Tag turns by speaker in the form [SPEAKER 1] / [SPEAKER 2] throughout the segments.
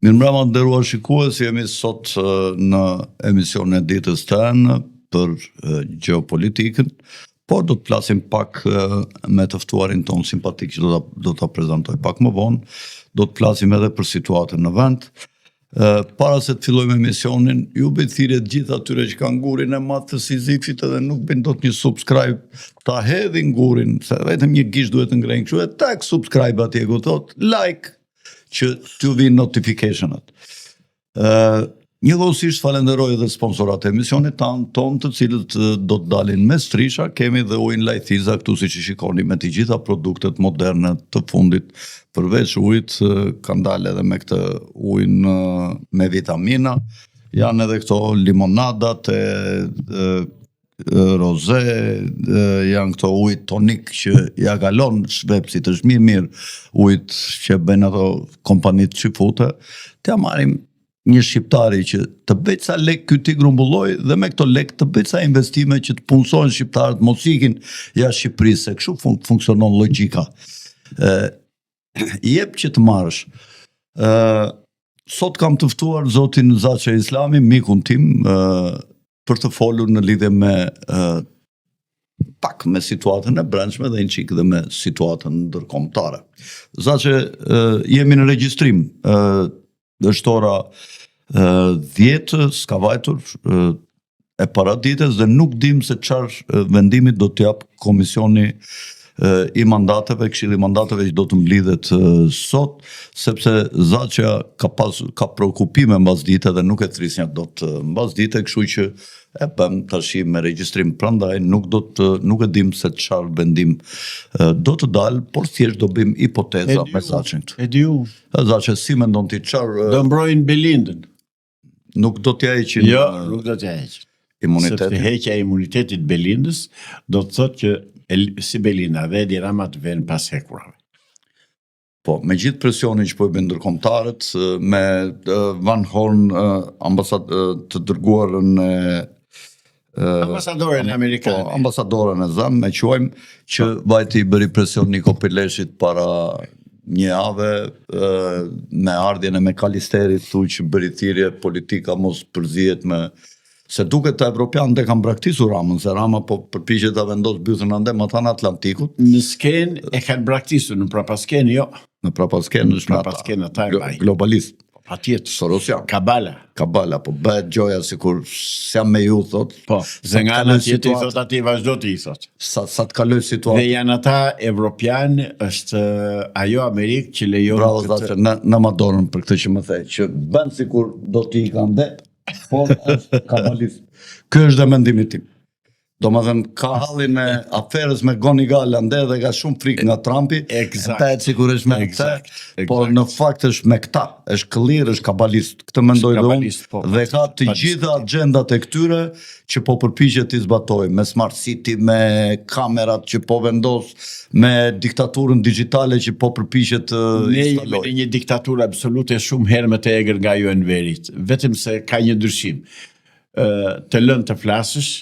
[SPEAKER 1] Mirëmbrëma nderuar shikues, jemi sot në emisionin e ditës tonë për gjeopolitikën, por do të flasim pak me të ftuarin ton simpatik që do ta prezantoj pak më vonë. Do të flasim edhe për situatën në vend. Para se të fillojmë emisionin, ju bëj thirrje të gjithë atyre që kanë gurin e madh të Sizifit edhe nuk bëjnë dot një subscribe, ta hedhin gurin, se vetëm një gish duhet të ngrejnë kështu, e tak subscribe atje ku thot like që t'ju vinë notificationat. Njëkohësisht falenderoj edhe sponsorat e emisionit ton, të cilët do të dalin me strisha. Kemi dhe ujin Lajthiza këtu, siç i shikoni, me të gjitha produktet moderne të fundit. Përveç ujit, kanë dalë edhe me këtë ujin me vitamina. Janë edhe këto limonadat roze, janë këto ujt tonik që ja kalon shvepsit, është mirë ujt që bëjnë ato kompanit qifute, të marrim një shqiptari që të bëjt sa lek kyti grumbulloj dhe me këto lek të bëjt sa investime që të punësojnë shqiptarët, mos ikin jashtë Shqipërisë, se kështu funksionon logjika. Jep që të marrësh. Sot kam të ftuar zotin Zaçe Islami, mikun tim, për të folur në lidhje me pak me situatën e brendshme dhe një çik dhe me situatën ndërkombëtare. Zaçe, jemi në regjistrim. Është ora 10, s'ka vajtur e paradites dhe nuk dim se çfarë vendimit do të jap komisioni i mandateve, këshilli i mandateve që do të mblidhet sot, sepse Zaçja ka preokupime mbasdite dhe nuk e thrisnja dot mbasdite, kështu që e bëm tash me regjistrim, prandaj nuk e dim se çfarë vendim do të dalë, por thjesht do bëjmë hipoteza me Zaçën.
[SPEAKER 2] E di u.
[SPEAKER 1] Zaçe, si mendon ti çfarë?
[SPEAKER 2] Do mbrojnë Belindën.
[SPEAKER 1] Nuk do t'ja heqin.
[SPEAKER 2] Jo, nuk do t'ja heqin.
[SPEAKER 1] Imunitetin.
[SPEAKER 2] Sepse heqja e imunitetit Belindës do të thotë që si Belinda dhe Edi Rama të vjen pas hekurave.
[SPEAKER 1] Po, me gjithë presionin që po e bën ndërkombëtarët, me Van Horn, të dërguarën
[SPEAKER 2] Ambasadoren amerikane.
[SPEAKER 1] Po, ambasadoren e ZAM, me quajmë që vajti i bëri presion Niko Pileshit para një javë, me ardhjen e McAllisterit, thu që bëri thirrje politika mos përzihet me. Se duket të evropianët e kanë braktisur Ramën, se Rama po përpiqet ta vendosë bythën ande më thanë Atlantikut.
[SPEAKER 2] Në skenë e kanë braktisur, në prapaskenë jo.
[SPEAKER 1] Në prapaskenë është
[SPEAKER 2] prapaskenë ata
[SPEAKER 1] globalist.
[SPEAKER 2] Patjetër.
[SPEAKER 1] Sorosian.
[SPEAKER 2] Kabala,
[SPEAKER 1] po bëhet gjoja sikur s'jam me ju, thot.
[SPEAKER 2] Po, se nga ana tjetër i thot ati vazhdo të i thot.
[SPEAKER 1] Sa të kaloj situatë.
[SPEAKER 2] Dhe janë ata evropian, është ajo Amerikë që lejon.
[SPEAKER 1] Bravo, Zaçe, në madonën për këtë që më the, që bën sikur do t'i kanë dhe, por është kabalist. Ky është dhe mendimi tim. Do më thënë, ka hallin e aferës me Goni Galande dhe ka shumë frikë nga Trumpi,
[SPEAKER 2] Exact.
[SPEAKER 1] sikur është me këtë, por në fakt është me këta, është këllir, është kabalist, këtë mendoj dhe unë, dhe ka të gjitha agendat e këtyre që po përpiqet t'i zbatoj, me Smart City, me kamerat që po vendos, me diktaturën digjitale që po përpiqet të instaloj.
[SPEAKER 2] Ne jemi një diktaturë absolute shumë herë më të egër nga ju e në verit, vetëm se ka një ndryshim. Të lënë të flasësh,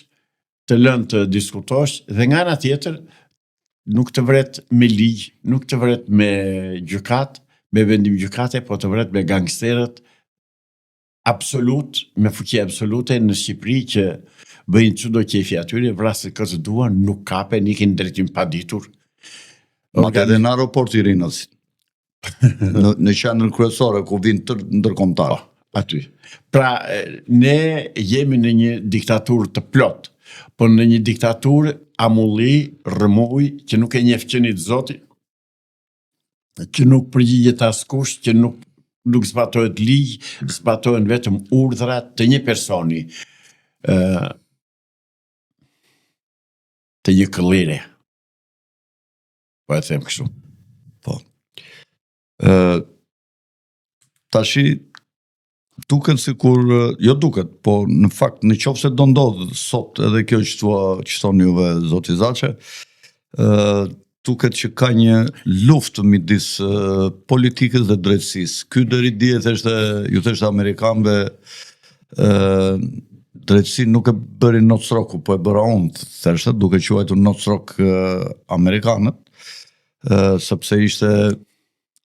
[SPEAKER 2] të lënë të diskutosh, dhe nga ana tjetër nuk të vret me ligj, nuk të vret me gjykat, me vendim gjykate, po të vret me gangsterët absolut, me fuqi absolute në Shqipëri që bëjnë çdo qefi atyre, vrasë kësë duan, nuk kapen, ikin drejtim pa ditur.
[SPEAKER 1] Madje edhe në aeroport i Rinasit. në qendrën kryesore ku vinë të ndërkombëtar.
[SPEAKER 2] Aty. Pra, ne jemi në një diktaturë të plot, por në një diktaturë amulli, rëmuj, që nuk e njeh qenit Zoti, që nuk përgjigjet askush, që nuk zbatohet ligj, zbatohen vetëm urdhrat të një personi, të një këllire. Po e them kështu.
[SPEAKER 1] Po. Tashi duket sikur, jo duket, po në fakt në qoftë se do ndodh sot edhe kjo që thoni juve zoti Zaçe, duket që ka një luftë midis politikës dhe drejtësisë. Ky deri dje ju theshte amerikanëve, drejtësi nuk e bëri nocroku, po e bëra unë, theshte, duke quajtur nocrok amerikanët, sepse ishte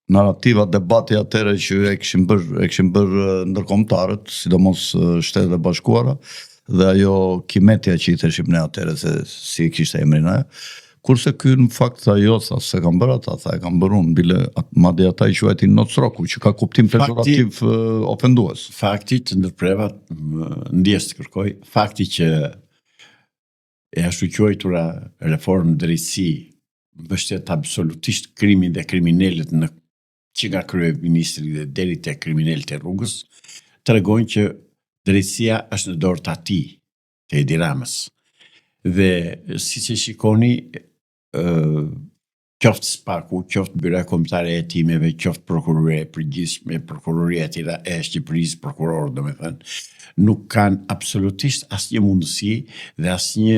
[SPEAKER 1] narrativa, debati atëre që e kishin bërë ndërkombëtarët, sidomos Shtetet e Bashkuara, dhe ajo kimetja që i theshim ne atëre se si kishte emrin ajo. Kurse ky në fakt tha jo, tha se kam bërë ata, tha e kam bërë unë, bile madje ata i quajtin nocroku, që ka kuptim pejorativ ofendues.
[SPEAKER 2] Fakti të ndërpreva, ndjes të kërkoj, fakti që e ashtu quajtura reformë drejtësi mbështet absolutisht krimin dhe kriminalët që nga kryeministri dhe deri te kriminalët e rrugës, tregojnë që drejtësia është në dorë të atij, të Edi Ramës. Dhe siç e shikoni, qoftë SPAK-u, qoftë Byroja Kombëtare e Hetimeve, qoftë Prokuroria e Përgjithshme, Prokuroria e Shqipërisë, prokurorë domethënë, nuk kanë absolutisht asnjë mundësi dhe asnjë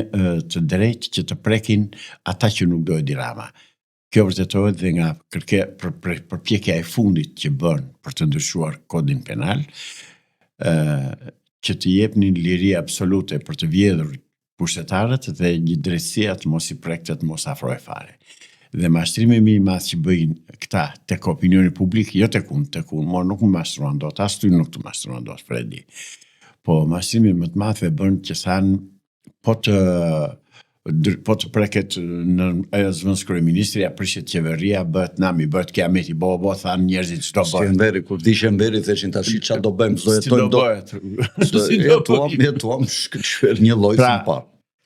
[SPEAKER 2] të drejtë që të prekin ata që nuk do Edi Rama. Kjo vërtetohet dhe nga përpjekja e fundit që bën për të ndryshuar kodin penal, që të jepnin liri absolute për të vjedhur pushtetarët dhe një drejtësi të mos i prekte, të mos afrohe fare. Dhe mashtrimi më i madh që bëjnë këta tek opinioni publik, jo tek unë, nuk më mashtruan dot, as ty nuk të mashtruan dot, Fredi. Po mashtrimi më të madh e bën që thanë po të preket në zvëns kryeministri, prishet qeveria, bëhet nami, bëhet kiameti, thanë njerëzit çdo bëhet.
[SPEAKER 1] Shemberi, kur di Shemberi, theshin tash çfarë do bëjmë, do jetojmë jetuam shkëlqyer një lloj si pa.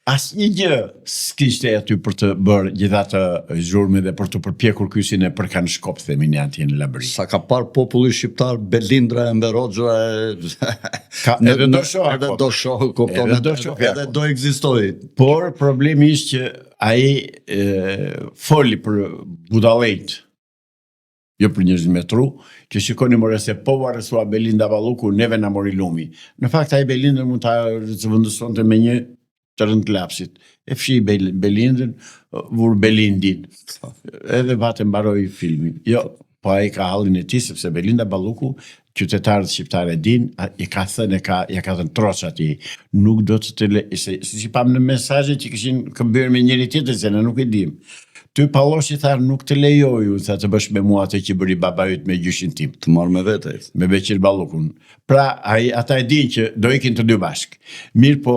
[SPEAKER 2] Asnjë gjë s'kishte aty për të bërë gjithatë zhurmë dhe për të përpjekur kysin e përkan shkop, themin janë në labëri.
[SPEAKER 1] Sa ka parë populli shqiptar, Belindra, Enver Hoxha,
[SPEAKER 2] edhe do shohë,
[SPEAKER 1] kupton, edhe do ekzistoj.
[SPEAKER 2] Por problemi ishte që ai foli për budallëjt, jo për njerëz me tru, që shikoni more se po arrestua Belinda Balluku, neve na mori lumi. Në fakt ai Belindën mund ta zëvendësonte me një të rënd klapsit. E fshi Belindën, vur Belindin. Edhe vate mbaroi filmin. Jo, po ai ka hallin e tij, sepse Belinda Balluku, qytetarët shqiptarë din, i ka thënë, ja ka thënë troç atij, nuk do të si pam në mesazhe që kishin këmbyer me njëri tjetër, se ne nuk e dim. Ty Palloshi tha nuk të lejoj sa të bësh me mua atë që bëri baba yt me gjyshin tim.
[SPEAKER 1] Të marr me vete.
[SPEAKER 2] Me Beqir Ballukun. Pra, ata e din që do ikin të dy bashk. Mirë po,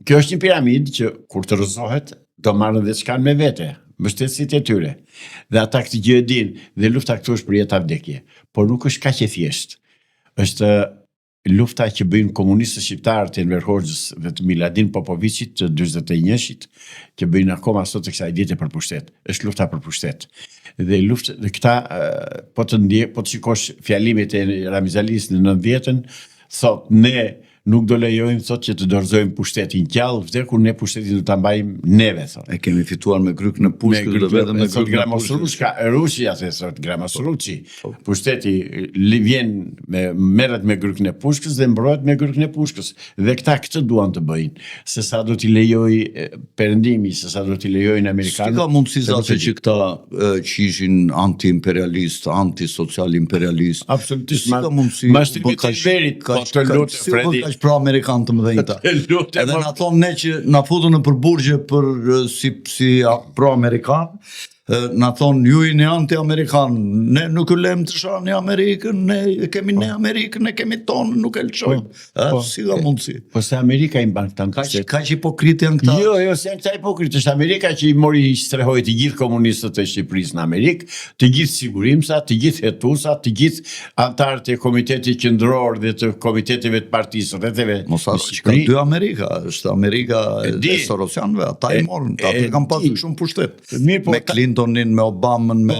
[SPEAKER 2] kjo është një piramidë që kur të rrëzohet, do marrën dhe çkan me vete, mbështetësit e tyre. Dhe ata këtë gjë e din, dhe lufta këtu është për jetë vdekje. Por nuk është kaq e thjeshtë. Është lufta që bëjnë komunistët shqiptarë të Enver Hoxhës dhe të Miladin Popovicit të 41-shit, që bëjnë akoma sot të kësaj dite për pushtet. Është lufta për pushtet. Dhe lufta dhe këta po të shikosh fjalimet e Ramizalis në 90-ën, thot ne nuk do lejojmë thot që të dorëzojmë pushtetin gjallë, vdekur ne pushtetin do ta mbajmë neve thot.
[SPEAKER 1] E kemi fituar me grykën e Pushkës dhe vetëm me grykën e
[SPEAKER 2] Pushkës. Rusia thot Gramosruçi. Pushteti vjen merret me grykën e Pushkës dhe mbrohet me grykën e Pushkës. Dhe këta këtë duan të bëjnë. Se sa do t'i lejoj Perëndimi, se sa do t'i lejojnë amerikanët.
[SPEAKER 1] Ka mundësi zase që këta që ishin anti-imperialist, anti-social-imperialist.
[SPEAKER 2] Absolutisht.
[SPEAKER 1] Ka mundësi.
[SPEAKER 2] Mashtrimi të Verit, po të lutem Fredi.
[SPEAKER 1] Pro Amerikan të mëdhenjta. Edhe na thonë ne që na futën në përburgje për si pro Amerikan, na thonë ju jeni anti-Amerikan, ne nuk u lëm të shohim në Amerikën, ne kemi ne Amerikën, ne kemi tonë, nuk e lëshojmë. Si ka mundësi?
[SPEAKER 2] Po se Amerika i mban këta.
[SPEAKER 1] Kaq hipokrit janë këta.
[SPEAKER 2] Jo, se janë këta hipokrit. Është Amerika që i mori i strehoi të gjithë komunistët e Shqipërisë në Amerikë, të gjithë sigurimsat, të gjithë hetusat, të gjithë antarët e Komitetit Qendror dhe të komiteteve të partisë rretheve.
[SPEAKER 1] Mos harroj që ka dy Amerika, është Amerika e Sorosianëve, ata i morën, ata kanë pasur shumë pushtet. Me Clintonin, me Obamën, me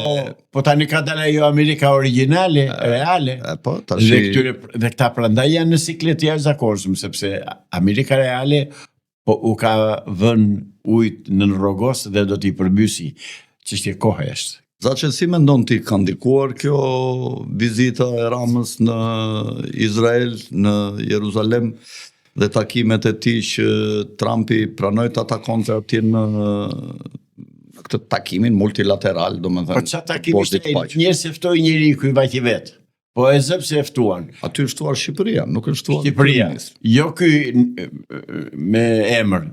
[SPEAKER 2] po tani ka dalë ajo Amerika origjinale, reale.
[SPEAKER 1] Po tash
[SPEAKER 2] dhe këta prandaj janë në siklet jashtëzakonshëm, sepse Amerika reale po u ka vënë ujt në rrogos dhe do t'i përmbysi. Çështje kohe është.
[SPEAKER 1] Zaçë si mendon ti ka ndikuar kjo vizita e Ramës në Izrael, në Jeruzalem dhe takimet e tij që Trumpi pranoi ta takonte atje në këtë takimin multilateral, domethënë.
[SPEAKER 2] Po çfarë takimi ishte? Njerëz se ftoi njëri ky vaqi vet. Po e zëp se e ftuan.
[SPEAKER 1] Aty është ftuar Shqipëria, nuk është ftuar
[SPEAKER 2] Shqipëria. Jo ky me emër.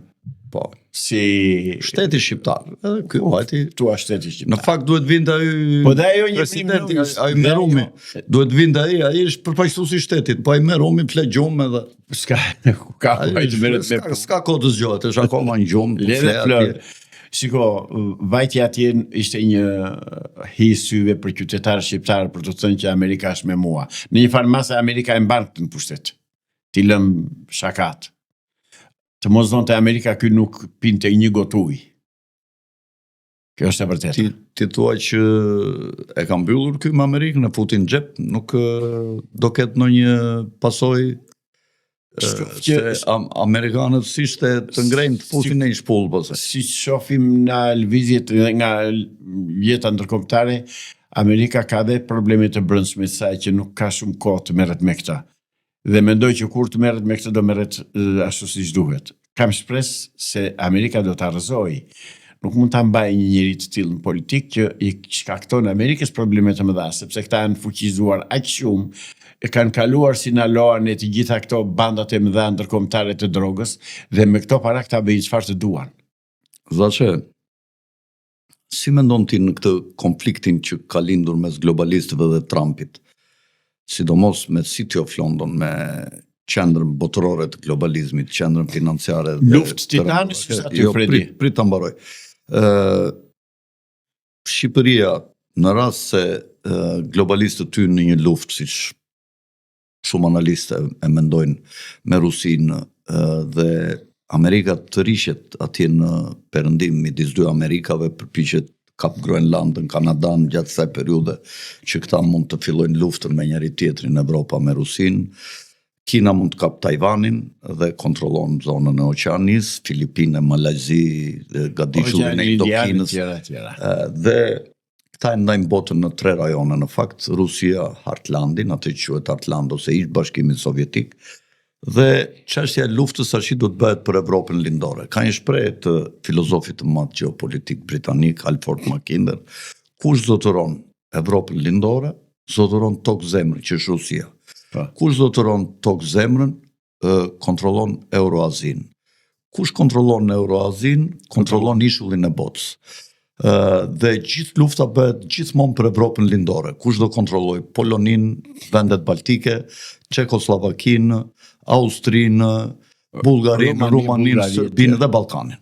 [SPEAKER 1] Po.
[SPEAKER 2] si
[SPEAKER 1] Shteti shqiptar. Edhe ky vajti
[SPEAKER 2] tua shteti shqiptar.
[SPEAKER 1] në fakt duhet vinte ai
[SPEAKER 2] Po dhe ajo një
[SPEAKER 1] presidenti,
[SPEAKER 2] prim
[SPEAKER 1] ai Merumi. Duhet vinte ai është përfaqësuesi i shtetit, po ai Merumi flet gjumë edhe
[SPEAKER 2] s'ka ka vajtë merret me
[SPEAKER 1] s'ka kohë të zgjohet, është akoma në gjumë.
[SPEAKER 2] Le dhe flër. Shiko, vajtja atje ishte një syve për qytetarë shqiptarë për të thënë që Amerika është me mua. Në një farë masë Amerika e mban këtë në pushtet. Ti lëm shakat. Të mos thonë të Amerika ky nuk pinte një gotë ujë. Kjo është e vërtetë.
[SPEAKER 1] Ti thua që e ka mbyllur ky me Amerikën, e futi në xhep, nuk do ketë ndonjë pasojë që Amerikanët si shte të ngrejnë të fusin në një shpull, pëse.
[SPEAKER 2] Si shohim nga lëvizjet, nga jeta ndërkombëtare, Amerika ka dhe problemet të brendshme të saj që nuk ka shumë kohë të merret me këta. Dhe mendoj që kur të merret me këtë do merret ashtu siç duhet. Kam shpresë se Amerika do ta rrëzojë. Nuk mund ta mbajë një njeri të tillë në politikë që i shkakton Amerikës probleme të mëdha, sepse këta janë fuqizuar aq shumë, e kanë kaluar si në loan e të gjitha këto bandat e mëdha ndërkombëtare të drogës dhe me këto para këta bëjnë çfarë të duan.
[SPEAKER 1] Zaçe, si mendon ti në këtë konfliktin që ka lindur mes globalistëve dhe Trumpit, sidomos me City of London, me qendrën botërore të globalizmit, qendrën financiare.
[SPEAKER 2] Luftë titanis,
[SPEAKER 1] jo, prit ta mbaroj. Shqipëria, në rast se globalistët ty në një luftë, siç shumë analistë e mendojnë, me Rusinë dhe Amerika të rishet atje në perëndim midis dy Amerikave, përpiqet kap Groenlandën, Kanadan gjatë kësaj periudhe që këta mund të fillojnë luftën me njëri tjetrin, Evropa me Rusinë. Kina mund të kap Tajvanin dhe kontrollon zonën e Oqeanis, Filipinë, Malajzi, gadishullin e Indokinës. Dhe këta e ndajnë botën në 3 rajone, në fakt, Rusia, Hartlandin, atë që quhet Hartland ose ish Bashkimi Sovjetik, dhe çështja e luftës tash do të bëhet për Evropën lindore. Ka një shprehje të filozofit të madh gjeopolitik britanik Alfred Mackinder, kush zotëron Evropën lindore, zotëron tokë zemrën, që është Rusia. Kush zotëron tokë zemrën, kontrollon Euroazin. Kush kontrollon Euroazin, kontrollon ishullin e botës. Dhe gjithë lufta bëhet gjithmonë për Evropën lindore. Kush do kontrolloj Polonin, vendet baltike, Çekoslovakinë, Austrinë, Bullgarinë, Rumaninë, Serbinë dhe Ballkanin.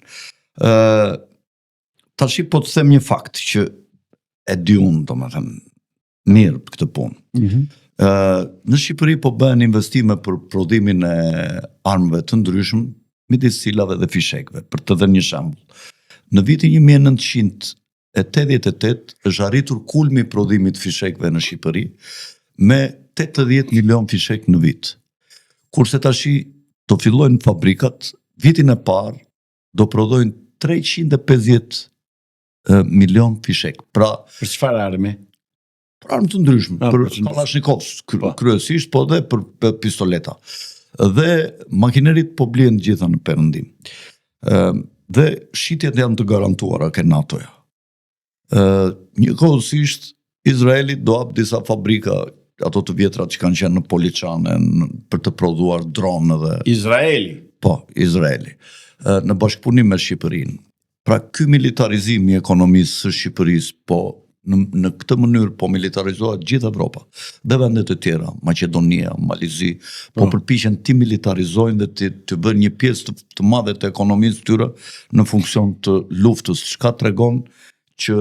[SPEAKER 1] Tash po të them një fakt që e di unë, domethënë, mirë për këtë punë. Në Shqipëri po bëhen investime për prodhimin e armëve të ndryshëm, midis cilave dhe fishekëve, për të dhënë një shembull. Në vitin 1988 është arritur kulmi i prodhimit fishekëve në Shqipëri me 80 milion fishek në vit. Kurse tashi do fillojnë fabrikat, vitin e parë do prodhojnë 350 milion fishek. Pra,
[SPEAKER 2] për çfarë armë?
[SPEAKER 1] Për armë të ndryshme, për Kalashnikov, kryesisht, po dhe për pistoleta. Dhe makinerit po blihen gjitha në perëndim. Dhe shitjet janë të garantuara ke NATO-ja. Njëkohësisht, Izraeli do hap disa fabrika, ato të vjetra që kanë qenë në Poliçane, për të prodhuar dronë dhe...
[SPEAKER 2] Izraeli?
[SPEAKER 1] Po, Izraeli. Në bashkëpunim me Shqipërinë. Pra, ky militarizim i ekonomisë së Shqipërisë, po, në këtë mënyrë po militarizohet gjithë Evropa dhe vendet e tjera, Maqedonia, Malizi, po përpiqen ti militarizojnë dhe të bëjnë një pjesë të madhe të ekonomisë tyre në funksion të luftës, çka tregon që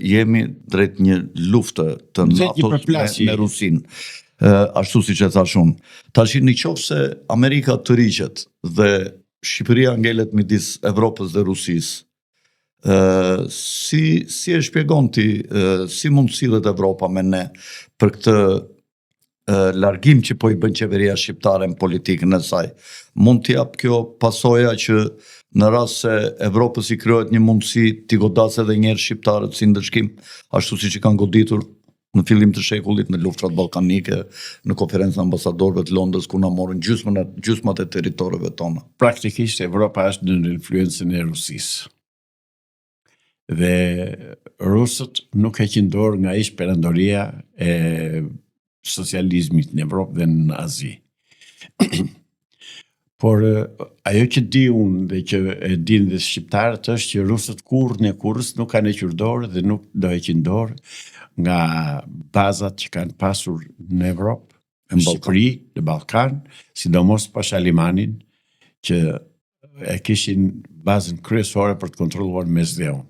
[SPEAKER 1] jemi drejt një lufte të NATO-s me Rusinë. Ashtu siç e thash unë. Tash në qoftë se Amerika të riqet dhe Shqipëria ngelet midis Evropës dhe Rusisë, si e shpjegon ti, si mund sillet Evropa me ne për këtë largim që po i bën qeveria shqiptare në politikën e saj? Mund t'i jap kjo pasoja që në rast se Evropës i krijohet një mundësi t'i godasë edhe një herë shqiptarët si ndëshkim, ashtu siç i kanë goditur në fillim të shekullit në luftrat ballkanike, në konferencën e ambasadorëve të Londrës ku na morën gjysmat e territoreve tona.
[SPEAKER 2] Praktikisht Evropa është në influencën e Rusisë. Dhe rusët nuk heqin dorë nga ish perandoria e socializmit në Evropë dhe në Azi. Por ajo që di unë dhe që e din dhe shqiptarët është që rusët kurrës nuk kanë hequr dorë dhe nuk do heqin dorë nga bazat që kanë pasur në Evropë, në Shqipëri, në Ballkan, sidomos pas Alimanin, që e kishin bazën kryesore për të kontrolluar Mesdheun.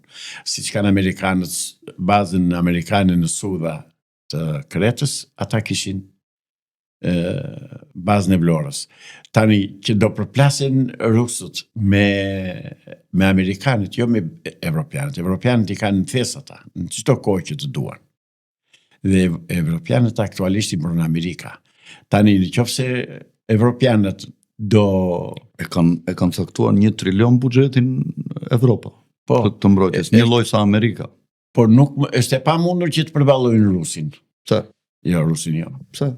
[SPEAKER 2] Siç kanë amerikanët bazën amerikane në Sudha të Kretës, ata kishin bazën e Vlorës. Tani që do përplasen rusët me amerikanët, jo me evropianët. Evropianët i kanë në thes ata, në çdo kohë që të duan. Dhe evropianët aktualisht i mërën Amerika. Tani në qoftë se evropianët do
[SPEAKER 1] e kanë caktuar 1 trilion buxhetin Evropa.
[SPEAKER 2] Po,
[SPEAKER 1] të mbrojtjes, një lloj sa Amerika.
[SPEAKER 2] Por nuk është e pamundur që të përballojnë Rusin.
[SPEAKER 1] Pse?
[SPEAKER 2] Jo, Rusin jo.
[SPEAKER 1] Pse?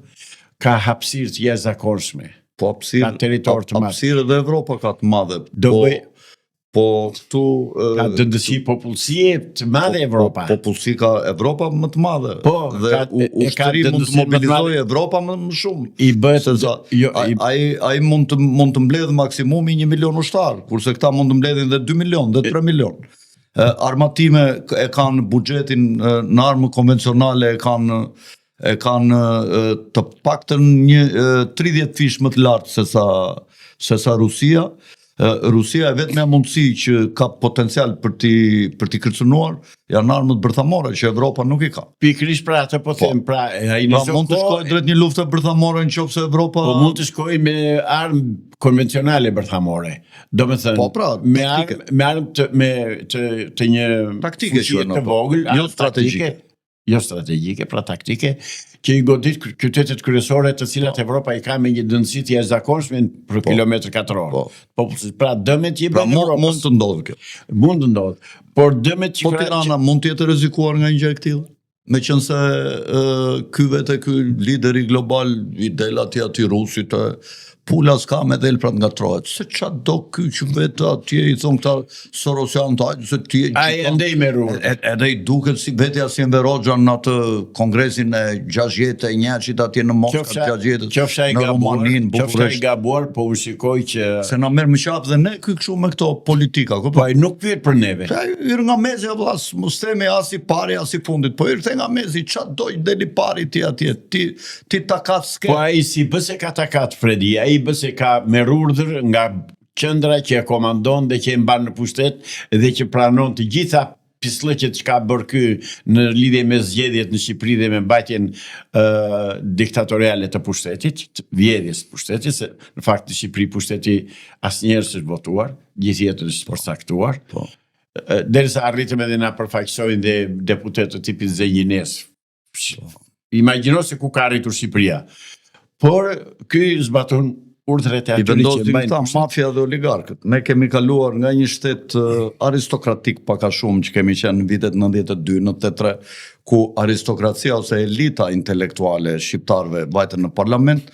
[SPEAKER 2] Ka hapësirë të jashtëzakonshme.
[SPEAKER 1] Po
[SPEAKER 2] ka territor të madh.
[SPEAKER 1] Hapësirë dhe Evropa ka të madhe. Po këtu
[SPEAKER 2] ka dëndësi popullsie të madhe Evropa.
[SPEAKER 1] Popullsi ka Evropa më të madhe.
[SPEAKER 2] Po,
[SPEAKER 1] dhe ushtri mund të mobilizojë Evropa më shumë.
[SPEAKER 2] I bëhet
[SPEAKER 1] ai mund të mbledh maksimumi 1 milion ushtar, kurse këta mund të mbledhin dhe 2 milion, dhe 3 milion. Armatime e kanë buxhetin në armë konvencionale, e kanë të paktën 30 fish më të lartë se sa Rusia. Rusia e vetmja mundësi që ka potencial për t'i kërcënuar janë armët bërthamore që Evropa nuk i ka.
[SPEAKER 2] Pikërisht pra atë po them, pra ai
[SPEAKER 1] mund të shkojë drejt një lufte bërthamore nëse Evropa
[SPEAKER 2] mund të shkojë me armë konvencionale bërthamore. Domethënë me armë të një
[SPEAKER 1] taktike
[SPEAKER 2] të vogël,
[SPEAKER 1] jo strategjike.
[SPEAKER 2] Jo strategjike, pra taktike, që i godit qytetet kryesore të cilat Evropa i ka me një dëndësi të jashtëzakonshme për kilometër katror. Pra dëmet që i bën Evropës.
[SPEAKER 1] Mund të ndodhë kjo.
[SPEAKER 2] Mund të ndodhë. Por dëmet që
[SPEAKER 1] Tirana mund të jetë rrezikuar nga një gjë e tillë. Meqense ky ky lideri global i del aty rusit pula s'ka me del pra ngatrohet. Se qa do ky që vetë atje i thonë këta Sorosian të ajtë se ti
[SPEAKER 2] ai ndej me rrugë.
[SPEAKER 1] Edhe i duket si vetja si Enver Hoxha në atë kongresin e 61 atje në Moskva, 60 në Romanin,
[SPEAKER 2] Bukuresht. Qofsha i gabuar, po u shikoj që
[SPEAKER 1] se na merr më qafë dhe ne ky kështu me këto politika.
[SPEAKER 2] Po ai nuk pyet për neve.
[SPEAKER 1] Ai hyr nga mezi vllas, mos themi as i pari as i fundit, po hyrte nga mezi, qa doj deli pari ti atje, ti takat s'ke.
[SPEAKER 2] Po ai si bëse ka takat Fredi, ai bëse ka me urdhër nga qendra që e komandon dhe që e mban në pushtet dhe që pranon të gjitha pislëqet që ka bërë ky në lidhje me zgjedhjet në Shqipëri dhe me mbajtjen diktatoriale të pushtetit, të vjedhjes të pushtetit, se në fakt në Shqipëri pushteti asnjëherë s'është votuar, gjithë jetën është përcaktuar. Derisa arritëm edhe na përfaqësojnë dhe deputet të tipit Zenjines. Imagjino se ku ka arritur Shqipëria. Por ky zbaton urdhret e atyre që mbajnë
[SPEAKER 1] mafia dhe oligarkët. Ne kemi kaluar nga një shtet aristokratik pak a shumë që kemi qenë në vitet 92-93, ku aristokracia ose elita intelektuale shqiptarëve vajtën në parlament.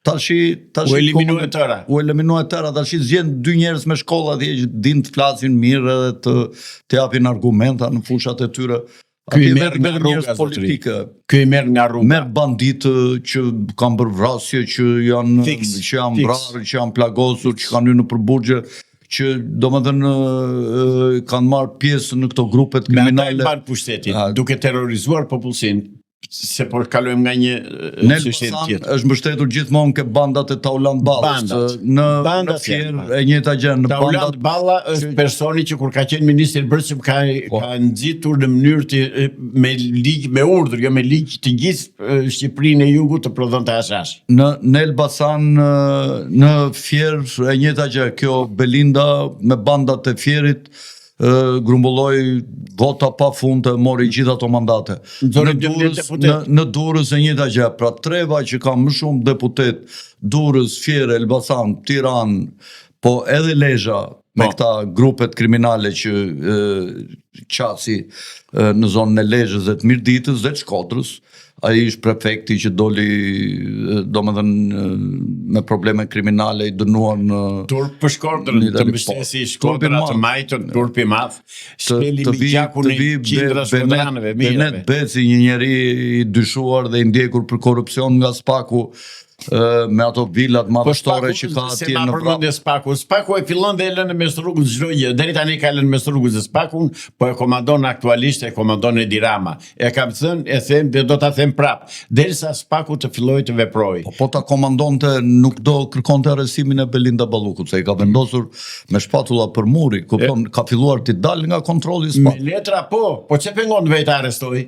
[SPEAKER 2] U eliminua
[SPEAKER 1] tëra, tash zgjen 2 njerëz me shkolla dhe që din të flasin mirë edhe të japin argumenta në fushat e tyre.
[SPEAKER 2] Ky i merr nga rruga politike. Ky i merr nga rruga.
[SPEAKER 1] Merr banditë që kanë bërë vrasje, që janë vrarë, që janë plagosur, që kanë hyrë në përburgje, që domethënë kanë marrë pjesë në këto grupet kriminale.
[SPEAKER 2] Me ata e mban pushtetin, duke terrorizuar popullsinë. Se por kalojmë nga një
[SPEAKER 1] qytet tjetër. Është mbështetur gjithmonë ke bandat e Tauland Ballës. Në Fier e njëjta gjë në bandat.
[SPEAKER 2] Tauland Balla është personi që kur ka qenë ministri i brendshëm ka nxitur në mënyrë me ligj, me urdhër, jo me ligj, të gjithë Shqipërinë e Jugut të prodhonte hashash.
[SPEAKER 1] Në Elbasan, në Fier e njëjta gjë, kjo Belinda me bandat e Fierit grumbulloi vota pa fund të mori gjitha ato mandate. Në Durrës e njëjta gjë, pra Treva që ka më shumë deputet, Durrës, Fier, Elbasan, Tiranë, po edhe Lezhë me këta grupet kriminale që qasi në zonën e Lezhës dhe të Mirditës dhe të Shkodrës. Ai ishte prefekti që doli domethënë me probleme kriminale, i dënuar në
[SPEAKER 2] Turp për Shkodrën, të mbështesi Shkodra të majtën, Turp i madh, shpeli me gjakun e qindra shkodranëve, mirëve.
[SPEAKER 1] Benet Beci, një njeri i dyshuar dhe i ndjekur për korrupsion nga Spaku, me ato vilat madhështore që ka
[SPEAKER 2] se
[SPEAKER 1] atje
[SPEAKER 2] ma
[SPEAKER 1] në
[SPEAKER 2] përmendje Spaku. Spaku e fillon dhe e lënë mes rrugës çdo gjë. Deri tani ka lënë mes rrugës dhe Spakun, po e komandon aktualisht e komandon Edi Rama. E kam thënë, e them dhe do ta them prap, derisa Spaku të fillojë të veprojë.
[SPEAKER 1] Po ta komandonte nuk do kërkonte arrestimin e Belinda Ballukut, se i ka vendosur me shpatulla për muri, kupton, ka filluar të dalë nga kontrolli i
[SPEAKER 2] Me
[SPEAKER 1] Spakut.
[SPEAKER 2] letra po çe pengon vetë arrestoi.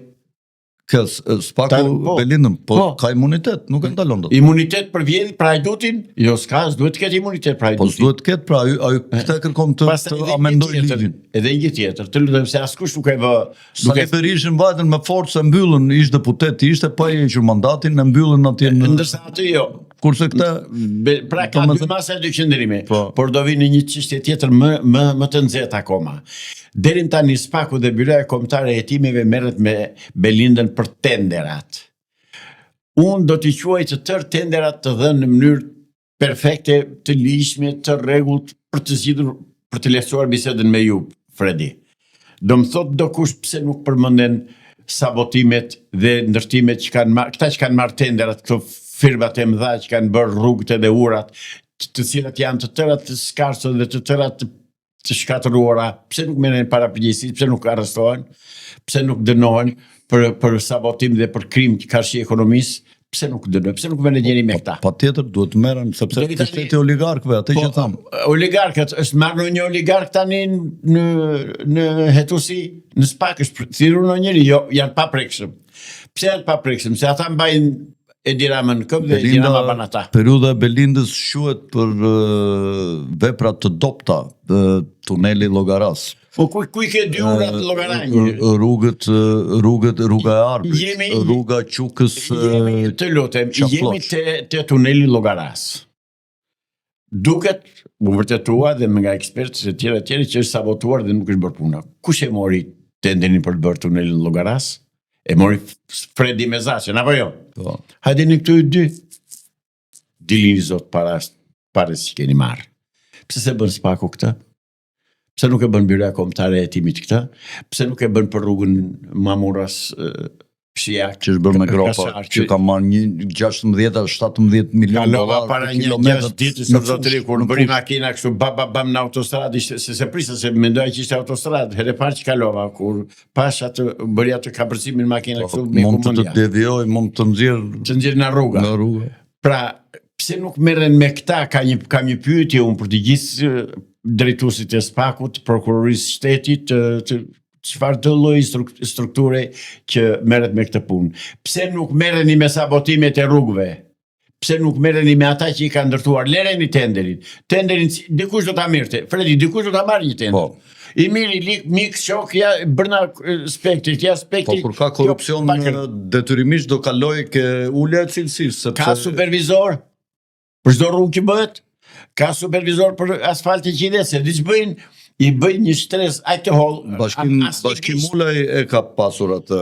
[SPEAKER 1] Spaku Belindën, po ka imunitet, nuk e ndalon dot.
[SPEAKER 2] Imunitet për vjedhje për Hajdutin? Jo, s'ka, duhet të ketë imunitet për
[SPEAKER 1] Po
[SPEAKER 2] Hajdutin.
[SPEAKER 1] s'duhet të ketë, pra ai këtë kërkon të amendoj ligjin.
[SPEAKER 2] Edhe një tjetër, të lutem se askush nuk e vë.
[SPEAKER 1] Sali Berishën vajtën me forcë e mbyllën, ishte deputet, ishte pa i hequr mandatin, e mbyllën atje në...
[SPEAKER 2] Ndërsa aty jo.
[SPEAKER 1] Kurse këta...
[SPEAKER 2] Pra ka dy masa dy qëndrime,
[SPEAKER 1] Po.
[SPEAKER 2] por do vinë një çështje tjetër më të nxehtë akoma. Deri tani Spaku dhe Byroja Kombëtare e Hetimeve merret me Belindën për tenderat. Unë do t'i quaj të tërë tenderat të dhënë në mënyrë perfekte, të ligjshme, të rregullt për të zgjidhur, për të lehtësuar bisedën me ju, Fredi. Do më thot do kush pse nuk përmenden sabotimet dhe ndërtimet që kanë marrë, këta që kanë marrë tenderat, këto firmat e mëdha që kanë bërë rrugët edhe urat, të cilat janë të tëra të skarsë dhe të tëra të shkatëruara, pse nuk merren para përgjegjësisë, pse nuk arrestohen, pse nuk dënohen për sabotim dhe për krim karshi ekonomisë, pse nuk dënohen, pse nuk merren gjeni me këta.
[SPEAKER 1] Patjetër duhet të merren sepse
[SPEAKER 2] Deri tani-
[SPEAKER 1] është shteti oligarkëve, atë që tham.
[SPEAKER 2] Oligarkët, është marrë një oligark tani në hetusi, në SPAK është thirrur në njëri, jo, janë paprekshëm. Pse janë paprekshëm? Se ata mbajnë Edi Ramën në këmbë dhe Edi Rama ban ata.
[SPEAKER 1] Periudha e Belindës shuhet për vepra të dobta, tuneli Llogaras.
[SPEAKER 2] Po ku i ke dy urat llogaranjë?
[SPEAKER 1] Rruga e Arbrit, rruga Qukës,
[SPEAKER 2] Të lutem, jemi
[SPEAKER 1] Qaflosh.
[SPEAKER 2] te tuneli Llogaras. Duket, u vërtetua dhe nga ekspertë e tjerë që është sabotuar dhe nuk është bërë puna. Kush e mori tenderin për të bërë tunelin Llogaras? E mori Fredi Mezaçen, apo jo?
[SPEAKER 1] Po.
[SPEAKER 2] Hajde në këtu i dy. Dilini zot para që keni marrë. Pse se bën Spaku këtë? Pse nuk e bën Byroja Kombëtare e Hetimit këtë? Pse nuk e bën për rrugën Mamuras Shiak?
[SPEAKER 1] Që është bërë me gropa,
[SPEAKER 2] Kashar,
[SPEAKER 1] që ka marrë 16-17 milion
[SPEAKER 2] Kalova
[SPEAKER 1] dollar
[SPEAKER 2] para
[SPEAKER 1] për
[SPEAKER 2] një
[SPEAKER 1] kilometër
[SPEAKER 2] 6 ditë
[SPEAKER 1] në
[SPEAKER 2] se zotëri
[SPEAKER 1] fush,
[SPEAKER 2] kur
[SPEAKER 1] në
[SPEAKER 2] bëri
[SPEAKER 1] fush.
[SPEAKER 2] makina kështu bam në autostradë se prisa se mendoja që ishte autostradë. Herë parë që kalova kur pash atë bëri atë kapërcimin makina kështu me
[SPEAKER 1] Mund të
[SPEAKER 2] kumendja.
[SPEAKER 1] devijoj, mund të nxjerr
[SPEAKER 2] Të nxjerr në rruga.
[SPEAKER 1] në rrugë.
[SPEAKER 2] Pra, pse nuk merren me këta? Kam një pyetje unë për të gjithë drejtuesit e SPAK-ut, prokurorisë shtetit, çfarë të lloj strukture që merret me këtë punë. Pse nuk merreni me sabotimet e rrugëve? Pse nuk merreni me ata që i kanë ndërtuar? Lereni tenderin. Tenderin dikush do ta merrte. Fredi, dikush do ta marrë një tender.
[SPEAKER 1] Po.
[SPEAKER 2] I miri mik shok ja brenda spektrit, ja
[SPEAKER 1] Po
[SPEAKER 2] spektri.
[SPEAKER 1] kur ka korrupsion detyrimisht do kaloj ke ulja e cilësisë,
[SPEAKER 2] Ka
[SPEAKER 1] sepse
[SPEAKER 2] supervizor për çdo rrugë që bëhet. Ka supervizor për asfaltin që i dhe, se diç bëjnë, i bëjnë një stres aq të holl.
[SPEAKER 1] Bashkim Ulaj e ka pasur atë,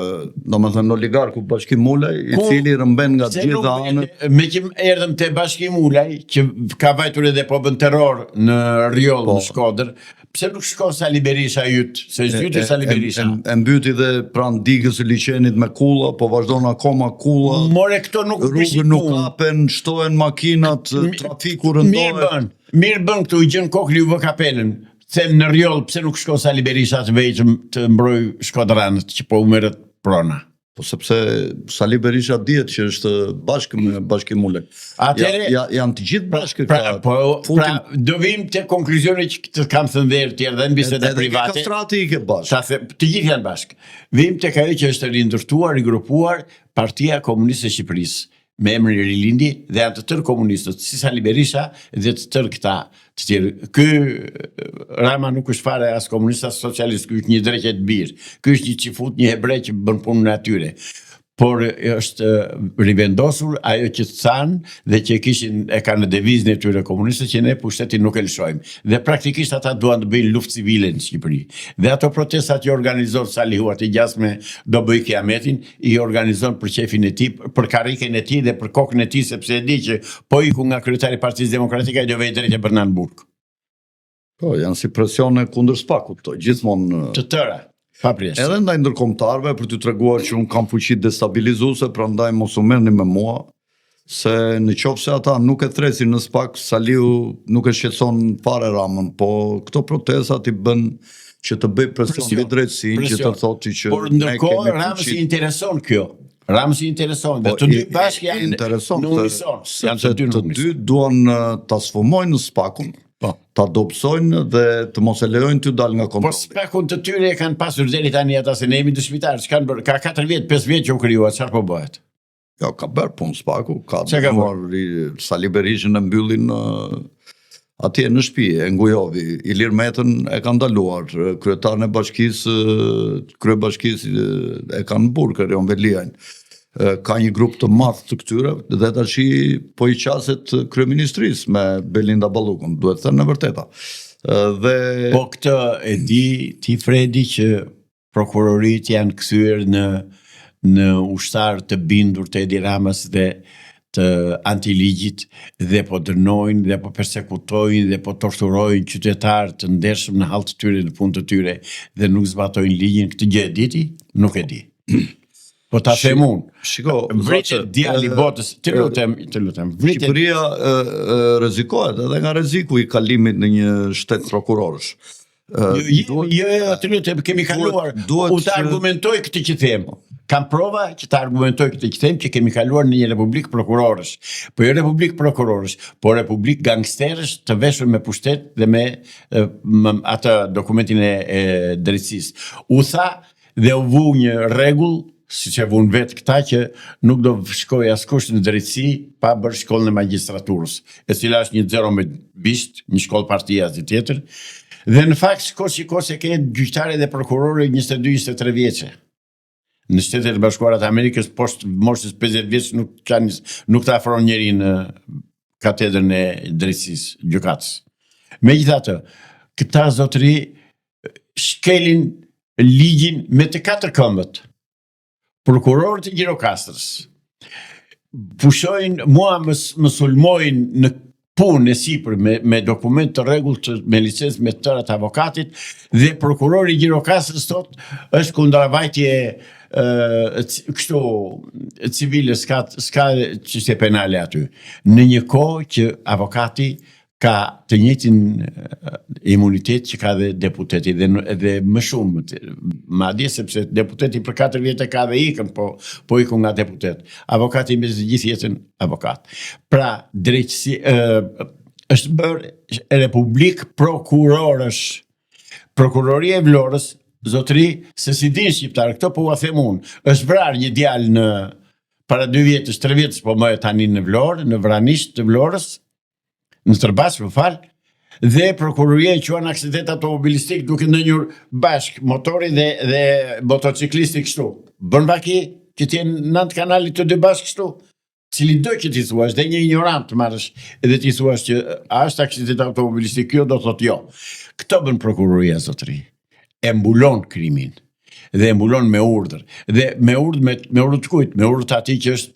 [SPEAKER 1] domethënë oligarku Bashkim Ulaj, i cili rëmben nga të gjitha anët.
[SPEAKER 2] Me që erdhëm te Bashkim Ulaj, që ka vajtur edhe po bën terror në Rjoll, në Shkodër, pse nuk shkon Sali Berisha yt, se yt e Sali Berisha.
[SPEAKER 1] E mbyti dhe pranë digës së liçenit me kulla, po vazhdon akoma kulla.
[SPEAKER 2] More këto nuk
[SPEAKER 1] Rrugën nuk hapen, shtohen makinat, trafiku rëndohet.
[SPEAKER 2] Mirë bën këtu i gjën kokli u vë kapelën. Them në Rjoll, pse nuk shkon Sali Berisha të vejë të mbroj Shkodranët që po u merret prona.
[SPEAKER 1] Po sepse Sali Berisha dihet që është bashkë me Bashkim Ulaj.
[SPEAKER 2] Atëre
[SPEAKER 1] Janë të gjithë bashkë.
[SPEAKER 2] Pra, do vim te konkluzioni që të kam thënë dhe herë tjerë dhe në biseda private.
[SPEAKER 1] Edhe Kastrati i ke bashkë.
[SPEAKER 2] Të gjithë janë bashkë. Vim tek ajo që është rindërtuar, rigrupuar Partia Komuniste e Shqipërisë me emrin Rilindi dhe janë të tërë komunistët, si Sali Berisha dhe të tërë këta të tjerë. Ky Rama nuk është fare as komunist as socialist, ky është një dreqet birë. Ky është një qifut, një hebrej që bën punën e atyre. Por është rivendosur ajo që të thanë dhe që e kanë në devizën e tyre komunistët që ne pushtetin nuk e lëshojmë. Dhe praktikisht ata duan të bëjnë luftë civile në Shqipëri. Dhe ato protestat që organizon Salihu atë gjasme do bëj kiametin, i organizon për qefin e tij, për karriken e tij dhe për kokën e tij, sepse e di që po iku nga kryetari i Partisë Demokratike ai do vej drejt e Bernanburg.
[SPEAKER 1] Po, janë si presione kundër SPAK-ut këto, gjithmonë
[SPEAKER 2] të tëra.
[SPEAKER 1] Edhe ndaj ndërkombëtarëve për t'ju treguar që unë kam fuqi destabilizuese, prandaj mos u merrni me mua, se në qoftë se ata nuk e thresin në SPAK, Saliu nuk e shqetëson fare Ramën, po këto protestat i bën që të bëj presion mbi drejtësinë, që të thotë që
[SPEAKER 2] por ndërkohë Ramës i intereson kjo. Ramës i intereson, dhe të dy bashkë janë në unison.
[SPEAKER 1] Të dy duan ta sfumojnë në SPAK-un, ta dobësojnë dhe të mos e lejojnë të dalë nga
[SPEAKER 2] Po
[SPEAKER 1] kontrolli.
[SPEAKER 2] SPAK-un të tyre e kanë pasur deri tani ata se ne jemi dëshmitarë, ç'kanë bërë, ka 4 vjet, 5 vjet që u krijuat, çfarë po bëhet?
[SPEAKER 1] Jo, ka bërë punë SPAK-u, ka
[SPEAKER 2] Çka ka
[SPEAKER 1] dënuar Sali Berishën e mbyllin atje në shtëpi, e ngujovi. Ilir Metën e kanë ndaluar, kryetarin e bashkisë, kryebashkisë e kanë burë, Kerion Veliajn. Ka një grup të madh të këtyre dhe tash po i qaset kryeministrisë me Belinda Ballukun, duhet thënë në vërteta. Dhe
[SPEAKER 2] Po këtë e di ti Fredi që prokurorit janë kthyer në ushtar të bindur të Edi Ramës dhe të antiligjit dhe po dënojnë dhe po persekutojnë dhe po torturojnë qytetarë të ndershëm në hall të tyre në punë të tyre dhe nuk zbatojnë ligjin. Këtë gjë e di ti? Nuk e di. Po ta them unë.
[SPEAKER 1] Shiko,
[SPEAKER 2] Vritet djali botës, të lutem, vritet.
[SPEAKER 1] Shqipëria rrezikohet edhe nga rreziku i kalimit në një shtet prokurorësh.
[SPEAKER 2] Jo, të lutem, kemi kaluar. U të argumentoj këtë që them. Kam prova që të argumentoj këtë që them që kemi kaluar në një republikë prokurorësh. Po jo republikë prokurorësh, po republikë gangsterësh të veshur me pushtet dhe me atë dokumentin e drejtësisë. U tha dhe u vu një rregull, siç e vun vetë këta, që nuk do shkoj askush në drejtësi pa bërë shkollën e magjistraturës, e cila është një zero me bisht, një shkollë partia asgjë tjetër. Dhe në fakt shiko se ke gjyqtare dhe prokurore 22-23 vjeçe. Në Shtetet e Bashkuara të Amerikës poshtë moshës 50 vjeç nuk të afron njeri në katedrën e drejtësisë, gjykatës. Megjithatë, këta zotëri shkelin ligjin me të 4 këmbët. Prokurorët e Gjirokastrës pushojnë, mua më sulmojnë në punë e sipër me dokument të rregullt, me licencë me tëra të avokatit, dhe prokurori i Gjirokastrës thot është kundravajtje kështu civile, s'ka çështje penale aty. Në një kohë që avokati ka të njëjtin imunitet që ka dhe deputeti dhe më shumë, madje sepse deputeti për 4 vjet e ka dhe ikën, po ikën nga deputet. Avokati me gjithë jetën avokat. Pra, drejtësi është bërë republikë prokurorësh. Prokuroria e Vlorës, zotëri, se si din shqiptarë, këto po ua them unë, është vrarë një djalë në para 2 vjetës, 3 vjetës, po më e tani në Vlorë, në Vranisht të Vlorës, në Stërbas, më fal, dhe prokuroria e quan aksident automobilistik duke ndënjur bashk motori dhe motociklisti kështu. Bën vaki që t'jenë 9 kanalit të 2 bashk kështu, cili do që t'i thuash, dhe një ignorant të marrësh edhe t'i thuash që a është aksident automobilistik, kjo do thot jo. Këto bën prokuroria, zotëri. E mbulon krimin dhe e mbulon me urdhër dhe me urdhër të kujt, me urdhër të atij që është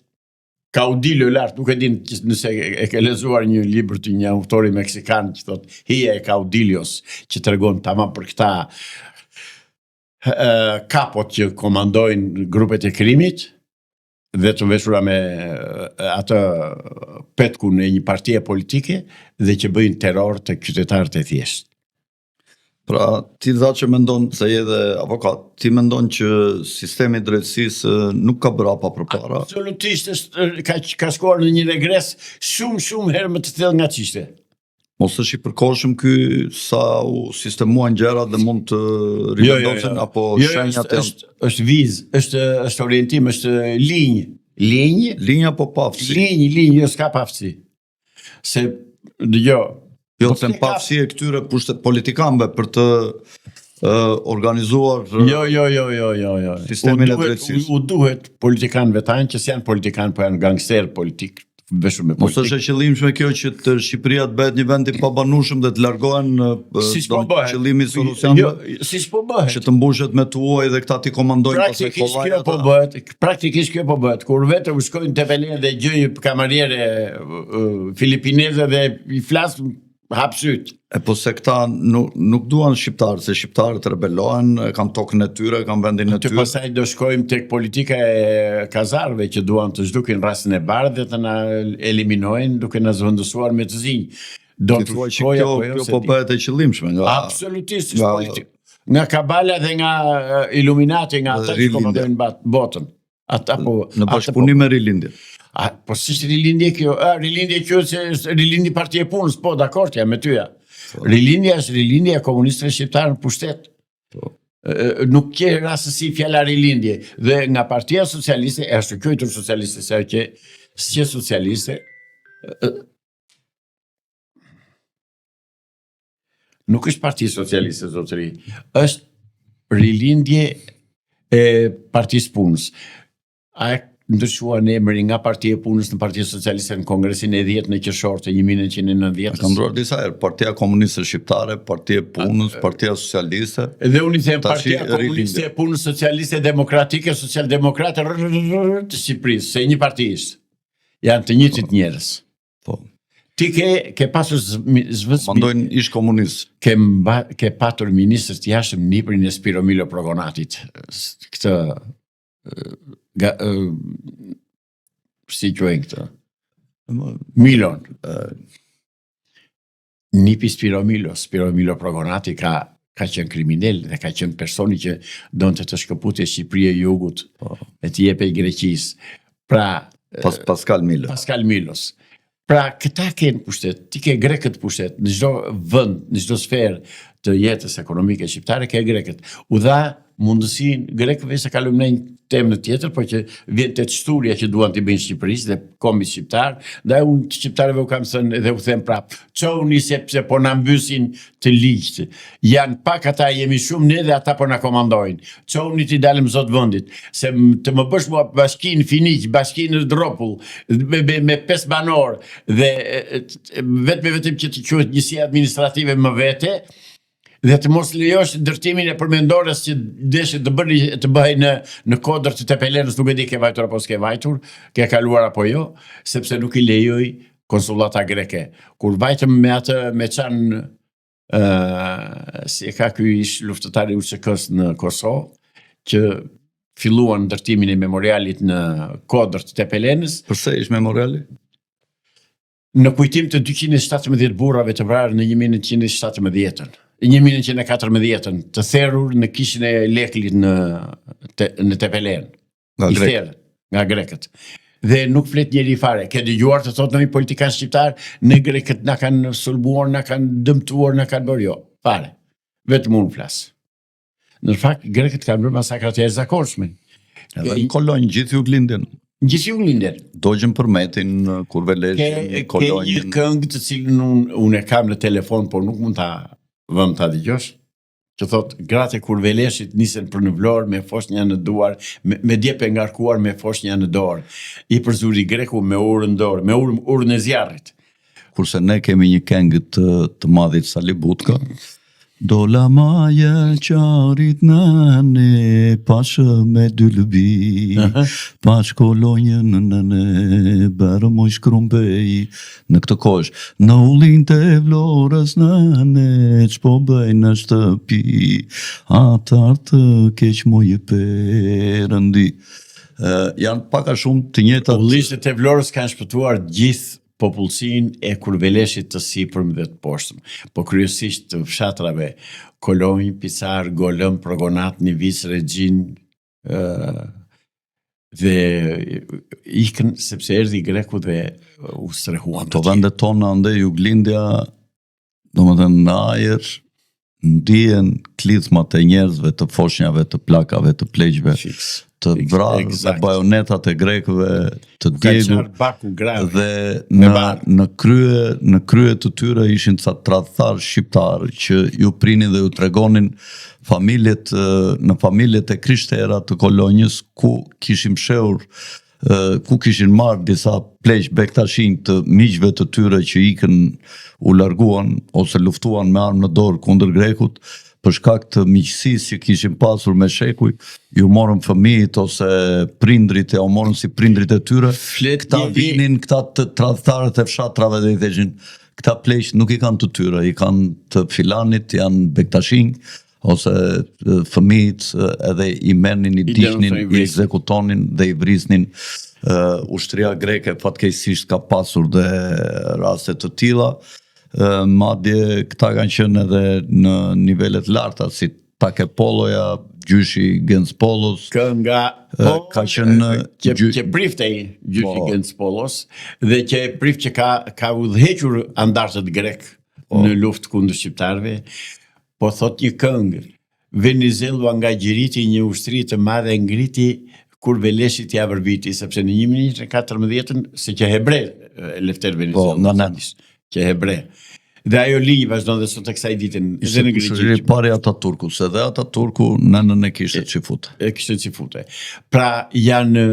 [SPEAKER 2] Caudillo lart, nuk e din nëse e ke lexuar një libër të një autori meksikan që thot Hija e Caudillos, që tregon tamam për këta kapot që komandojnë grupet e krimit dhe të veshura me atë petkun e një partie politike dhe që bëjnë terror të qytetarët e thjeshtë.
[SPEAKER 1] Pra, ti dha që mendon se je dhe avokat, ti mendon që sistemi i drejtësisë nuk ka bërë hapa përpara?
[SPEAKER 2] Absolutisht ka shkuar në një regres shumë herë më të thellë nga ç'ishte.
[SPEAKER 1] Mos është i përkohshëm ky sa u sistemuan gjërat dhe mund të rivendosen apo shenjat janë?
[SPEAKER 2] Është vizë, është orientim, është linjë.
[SPEAKER 1] Linja apo pafsi?
[SPEAKER 2] Linjë, jo s'ka pafsi. Se dëgjoj.
[SPEAKER 1] Jo, të në pafsi e këtyre politikanëve për të organizuar
[SPEAKER 2] Jo.
[SPEAKER 1] sistemin e drejtësisë.
[SPEAKER 2] U duhet politikanëve tanë që s'janë politikanë, po janë gangster politik, veshur me
[SPEAKER 1] Mos
[SPEAKER 2] politik.
[SPEAKER 1] është e qëllimshme kjo që të Shqipëria të bëhet një vend i pabanueshëm dhe të largohen qëllimi i solucioneve?
[SPEAKER 2] Siç po bëhet.
[SPEAKER 1] Që të mbushet me tuaj dhe këta ti komandojnë pastaj kollajat.
[SPEAKER 2] Praktikisht kjo po bëhet. Kur vetë u shkojnë te Pelé dhe gjej kamariere filipineze dhe i flas hapsyt.
[SPEAKER 1] Po se këta nuk duan shqiptarë, se shqiptarët rebelohen, kam tokën e tyre, kam vendin e
[SPEAKER 2] Të
[SPEAKER 1] tyre.
[SPEAKER 2] pasaj do shkojmë tek politika e kazarëve që duan të zhdukin rasën e bardhë dhe të na eliminojnë duke na zvendësuar me të zinj. Do
[SPEAKER 1] Ti
[SPEAKER 2] të
[SPEAKER 1] thua që
[SPEAKER 2] shkoj
[SPEAKER 1] kjo
[SPEAKER 2] apo jo?
[SPEAKER 1] po bëhet e qëllimshme nga
[SPEAKER 2] Absolutisht
[SPEAKER 1] nga-
[SPEAKER 2] politik. Nga Kabala dhe nga Illuminati, nga ata që
[SPEAKER 1] Rilindja.
[SPEAKER 2] komandojnë botën. Ata po
[SPEAKER 1] në bashkëpunim me rilindjen.
[SPEAKER 2] po si është rilindje kjo? Rilindje kjo se rilindi Partia e Punës, po dakord jam me tyja. Rilindja është rilindja e komunistëve shqiptarë në pushtet. Nuk ke rastësi fjala rilindje. Dhe nga Partia Socialiste, është quajtur socialiste, se ajo që si socialiste, nuk është Partia Socialiste, zotëri, është rilindje e Partisë Punës. A ndryshuan emrin nga Partia e Punës në Partia Socialiste në Kongresin e 10 në qershor të 1990.
[SPEAKER 1] Ka ndruar disa herë, Partia Komuniste Shqiptare, Partia e Punës, Partia Socialiste.
[SPEAKER 2] Dhe unë i them
[SPEAKER 1] Tashi
[SPEAKER 2] Partia Komuniste e Punës Socialiste Demokratike, Socialdemokrate të Shqipërisë, se një parti ishte. Janë të njëjtit njerëz.
[SPEAKER 1] Po.
[SPEAKER 2] Ti ke pasur
[SPEAKER 1] Mandojnë ish komunist.
[SPEAKER 2] ke patur ministër të jashtëm niprin e Spiro Milo Progonatit. Këtë si quajnë këtë? Milon. Nipi Spiro Milo Progonati ka qenë kriminal dhe ka qenë personi që donte të shkëputej Shqipëria e Jugut e t'i jepej Greqisë. Pra,
[SPEAKER 1] Pascal Milo.
[SPEAKER 2] Pascal Milos. Pra, këta kenë pushtet, ti ke grekët pushtet, në çdo vend, në çdo sferë të jetës ekonomike shqiptare ke grekët. U dha mundësin grekëve se kalojmë në një temë tjetër, por që vjen te shturja që duan t'i bëjnë Shqipërisë dhe kombit shqiptar, dhe unë të shqiptarëve u kam thënë dhe u them prap, çoni sepse po na mbysin të ligjt. Janë pak ata, jemi shumë ne dhe ata po na komandojnë. Çoni ti dalëm zot vendit, se të më bësh mua bashkinë Finiq, bashkinë Dropull, me 5 banor dhe vetëm që të quhet njësia administrative më vete, dhe të mos lejosh ndërtimin e përmendores që deshe të bëhej në kodër të Tepelenës, nuk e di ke vajtur apo s'ke vajtur, ke kaluar apo jo, sepse nuk i lejoj konsullata greke. Kur vajtëm me atë me qanë si e ka ky ish luftëtari UÇK-s në Kosovë, që filluan ndërtimin e memorialit në kodër të Tepelenës.
[SPEAKER 1] Përse ish memoriali?
[SPEAKER 2] Në kujtim të 217 burrave të vrarë në 1917-ën. 1914-ën, të therrur në kishën e Leklit në Tepelen. Nga grekët. Dhe nuk flet njeri fare. Ke dëgjuar të thotë në një politikan shqiptar, në grekët na kanë sulmuar, na kanë dëmtuar, na kanë bërë jo. Fare. Vetëm unë flas. Në fakt, grekët kanë bërë masakrat e jashtëzakonshme.
[SPEAKER 1] Edhe në kolonjë, gjithë Juglindjen.
[SPEAKER 2] Gjithë Juglindjen.
[SPEAKER 1] Dogjën për metin, Kurveleshin, kolonjën.
[SPEAKER 2] Ke një këngë të cilën unë e kam në telefon, por nuk mund ta vëm ta dëgjosh, që thot, gratë e Kurveleshit nisen për në Vlorë me foshnja në duar, me djepe ngarkuar me foshnja në dorë, i përzuri greku me urën dorë, me urën e zjarrit.
[SPEAKER 1] Kurse ne kemi një këngë të madhit Sali Butka, Dola maja qarit nane, pashë me dylbi, pash kolonjën nane, berë moj shkrumbej, në këtë kosh, në ullin të Vlorës nane, qpo bëj në shtëpi, atar të keq moj e perëndi. Janë paka shumë të njëjtat.
[SPEAKER 2] Ullishtet e Vlorës kanë shpëtuar gjithë popullsinë e Kurveleshit të sipërm dhe të poshtëm, po kryesisht të fshatrave Kolonjë, Pisar, Golëm, Progonat, Nivis, Regjin, dhe ikën sepse erdhi greku dhe u strehuan.
[SPEAKER 1] Ato vendet tona ande Juglindja, domethënë në ajër, ndihen klithmat e njerëzve, të foshnjave, të plakave, të pleqve, të vrarë dhe bajonetat e grekëve, të djegur, dhe në krye të tyre ishin ca tradhtar shqiptarë që ju prinin dhe ju tregonin në familjet e krishtera të kolonjës ku kishim shehur, ku kishin marrë disa pleq bektashin të miqve të tyre që ikën, u larguan ose luftuan me armë në dorë kundër grekut, për shkak të miqësisë që kishin pasur me shekuj, ju morën fëmijët ose prindrit, u morën si prindrit e tyre, këta vinin, këta të tradhtarët e fshatrave dhe i theshin, këta pleq nuk i kanë të tyre, i kanë të filanit, janë Bektashin, ose fëmijët edhe i merrnin, i diqnin, i ekzekutonin dhe i vrisnin. Ushtria greke fatkeqësisht ka pasur dhe raste të tilla, madje këta kanë qenë edhe në nivelet larta, si Takepoloja, gjyshi Genspolos,
[SPEAKER 2] nga
[SPEAKER 1] ka qenë
[SPEAKER 2] që priftej gjyshi Genspolos dhe që prift që ka udhëhequr andartët grek në luftë kundër shqiptarëve, po thot një këngë, Venizelua nga gjiriti një ushtri të madhe ngriti kur Veleshit ja vërviti, sepse në 1914 se që hebre Lefter Venizelua, që hebre. Dhe ajo linjë vazhdon dhe sot e kësaj ditën edhe në Greqi.
[SPEAKER 1] Pari Ataturku, se dhe Ataturku nënën e kishte qifute.
[SPEAKER 2] Pra janë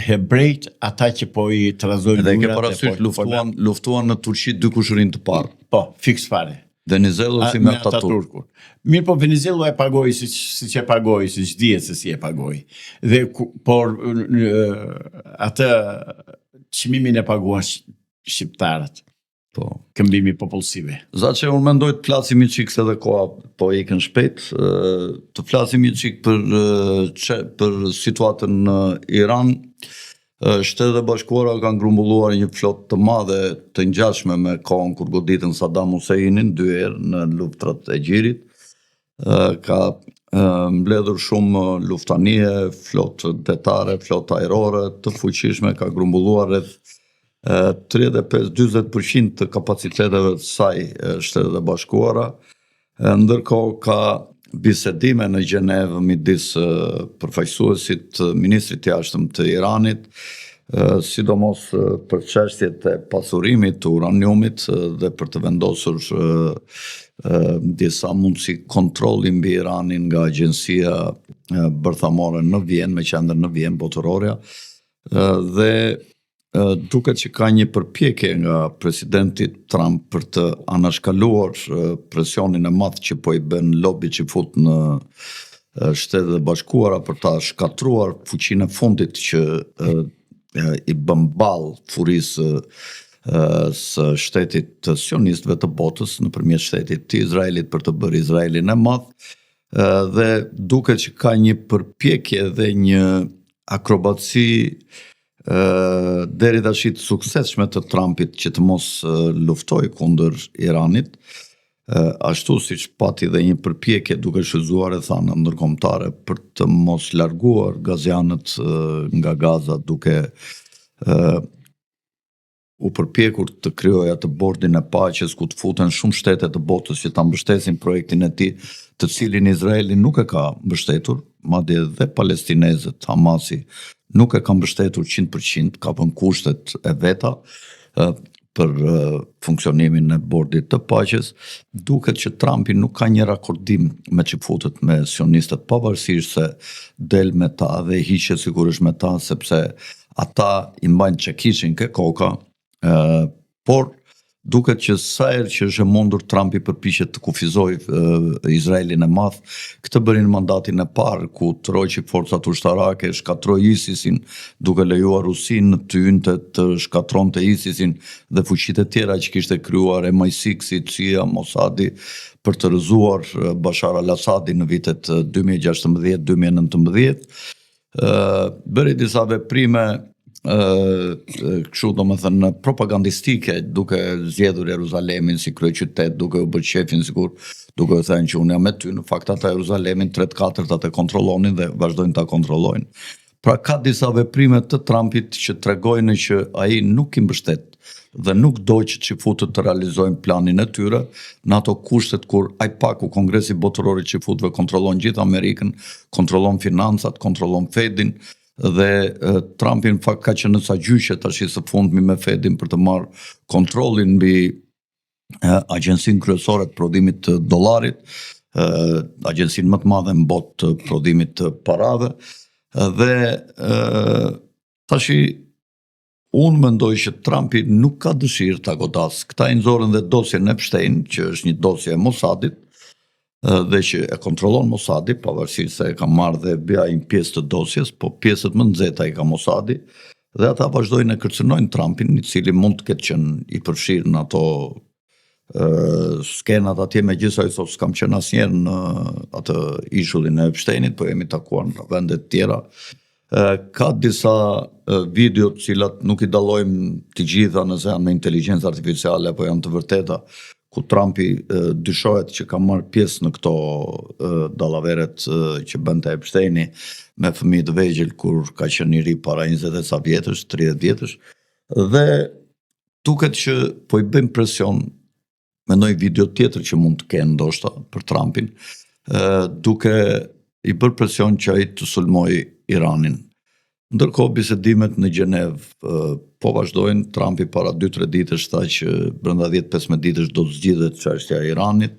[SPEAKER 2] hebrejt ata që po i trazojnë
[SPEAKER 1] dhe ke parasysh luftuan në Turqi dy kushërin të parë.
[SPEAKER 2] Po, fiks fare.
[SPEAKER 1] Venizelos si me Ataturku.
[SPEAKER 2] Mirë, po Venizelo e pagoi si që e pagoi, si që dihet se si e pagoi. Dhe por atë çmimin e paguan shqiptarët.
[SPEAKER 1] Po.
[SPEAKER 2] Këmbimi popullsive.
[SPEAKER 1] Që unë mendoj të flasim një qik se dhe koha po ikën shpejt, të flasim një qik për situatën në Iran. Shtetet e Bashkuara kanë grumbulluar një flot të madhe të ngjashme me kohën kur goditën Saddam Husseinin 2 herë në luftrat e Gjirit. Ka mbledhur shumë luftanie, flotë detare, flotë ajrore të fuqishme, ka grumbulluar rreth 35-40% të kapaciteteve të saj Shtetet e Bashkuara, ndërkohë ka bisedime në Gjenevë midis përfaqësuesit ministrit të jashtëm të Iranit, sidomos për çështjet e pasurimit të uraniumit dhe për të vendosur disa mundësi kontrolli mbi Iranin nga agjencia bërthamore në Vjenë, me qendër në Vjenë botërorja, dhe duket që ka një përpjekje nga presidenti Trump për të anashkaluar presionin e madh që po i bën lobi që fut në Shtetet e Bashkuara për ta shkatruar fuqinë e fundit që i bën ball furisë së shtetit të sionistëve të botës nëpërmjet shtetit të Izraelit për të bërë Izraelin e madh, dhe duket që ka një përpjekje dhe një akrobaci deri tash të suksesshme të Trumpit që të mos luftoj kundër Iranit, ashtu siç pati dhe një përpjekje duke shfrytzuar rrethana ndërkombëtare për të mos larguar gazianët nga Gaza, duke u përpjekur të krijojë atë bordin e paqes ku të futen shumë shtete të botës që ta mbështesin projektin e tij, të cilin Izraeli nuk e ka mbështetur, madje dhe palestinezët, Hamasi nuk e ka mbështetur 100%, ka vënë kushtet e veta për funksionimin e bordit të paqes. Duket që Trumpi nuk ka një rakordim me që futet me sionistët, pavarësisht se del me ta dhe hiqet sigurisht me ta, sepse ata i mbajnë që kishin ke koka, por duket që sa herë që është e mundur Trumpi përpiqet të kufizoj Izraelin e madh, këtë bëri në mandatin e parë ku troqi forcat ushtarake, shkatroi ISIS-in, duke lejuar Rusinë të hynte të shkatronte ISIS-in dhe fuqitë e tjera që kishte krijuar MI6-i, CIA, Mossadi për të rrëzuar Bashar al-Assadin në vitet 2016-2019. Bëri disa veprime kështu domethënë propagandistike, duke zgjedhur Jeruzalemin si kryeqytet, duke u bërë shefin sigur, duke u thënë që unë jam me ty, në fakt ata Jeruzalemin 3/4 e kontrollonin dhe vazhdojnë ta kontrollojnë. Pra ka disa veprime të Trumpit që tregojnë që ai nuk i mbështet dhe nuk do që futët të realizojnë planin e tyre në ato kushtet kur ai paku Kongresi Botëror i çifutëve kontrollon gjithë Amerikën, kontrollon financat, kontrollon Fedin, dhe Trumpi në fakt ka qenë në ca gjyqe tash së fundmi me Fedin për të marrë kontrollin mbi agjencinë kryesore të prodhimit të dollarit, agjencinë më të madhe në botë të prodhimit të parave, dhe tash unë mendoj që Trumpi nuk ka dëshirë ta godasë. Këta i nxorën dhe dosjen Epstein, që është një dosje e Mossadit, dhe që e kontrollon Mossadi, pavarësisht se e ka marrë dhe FBI një pjesë të dosjes, po pjesët më nxehta i ka Mossadi, Dhe ata vazhdojnë e kërcënojnë Trumpin, i cili mund të ketë qenë i përfshirë në ato skenat atje, megjithëse ai thotë s'kam qenë asnjëherë në atë ishullin e Epsteinit, po jemi takuar në vende të tjera. Ka disa video të cilat nuk i dallojmë të gjitha nëse janë me inteligjencë artificiale apo janë të vërteta, ku Trumpi dyshohet që ka marrë pjesë në këto dallaveret që bënte Epsteini me fëmijë të vegjël kur ka qenë i ri para 20 sa vjetësh, 30 vjetësh, dhe duket që po i bëjmë presion. Mendoj video tjetër që mund të kenë ndoshta për Trumpin, duke i bërë presion që ai të sulmoj Iranin. Ndërkohë bisedimet në Gjenevë po vazhdojnë. Trumpi para 2-3 ditësh tha që brenda 10-15 ditësh do të zgjidhet çështja e Iranit.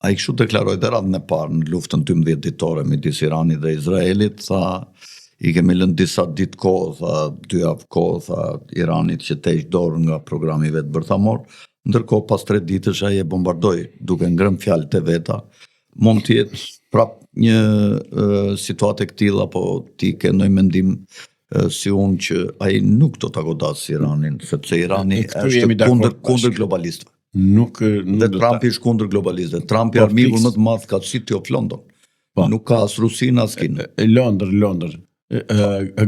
[SPEAKER 1] Ai kështu deklaroi dhe radhën e parë në luftën 12 ditore midis Iranit dhe Izraelit, tha i kemi lënë disa ditë kohë, tha 2 javë kohë, tha Iranit që të heqë dorë nga programi vet bërthamor. Ndërkohë pas 3 ditësh ai e bombardoi duke ngrënë fjalët e veta. Mund të jetë prap një situatë e këtilla, apo ti ke ndonjë mendim si unë që ai nuk do ta godasë Iranin, sepse Irani është kundër globalistëve. Dhe Trumpi është kundër globalistëve. Trumpi armiku më të madh ka City of London. Nuk ka as Rusinë as Kinën.
[SPEAKER 2] Londër.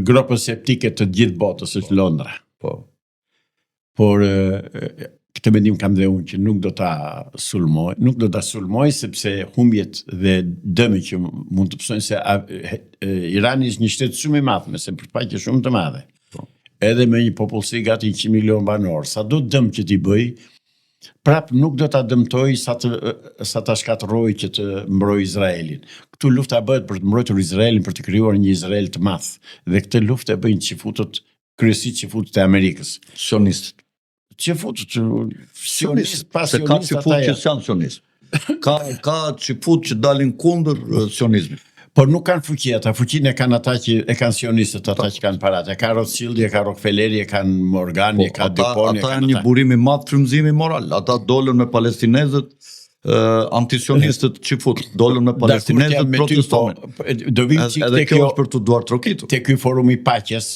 [SPEAKER 2] Gropën septike të gjithë botës është Londra. Por këtë mendim kam dhe unë që nuk do ta sulmoj sepse humbjet dhe dëmi që mund të pësojnë, se Irani është një shtet shumë i madh, me sipërfaqe shumë të madhe. Edhe me një popullsi gati 100 milion banor, sa do dëm që t'i bëj, prap nuk do ta dëmtoj sa ta shkatërroj që të mbroj Izraelin. Këtu lufta bëhet për të mbrojtur Izraelin, për të krijuar një Izrael të madh. Dhe këtë luftë e bëjnë qifutët, kryesisht qifutët e Amerikës.
[SPEAKER 1] Sionistët.
[SPEAKER 2] Qifutët, sionist, pas
[SPEAKER 1] se ka qifut që janë sionist. Ka qifut që dalin kundër sionizmit.
[SPEAKER 2] Por nuk kanë fuqi ata, fuqinë e kanë ata që e kanë sionistët, ata që kanë parat. E ka Rothschild, e ka Rockefeller, e kanë Morgan, e ka Dupont.
[SPEAKER 1] Ata janë një burim i madh frymëzimi moral. Ata dolën me palestinezët, antisionistët qifut, dolën me palestinezët protestonin. Edhe kjo është për të duar trokitur.
[SPEAKER 2] Te ky forum i paqes,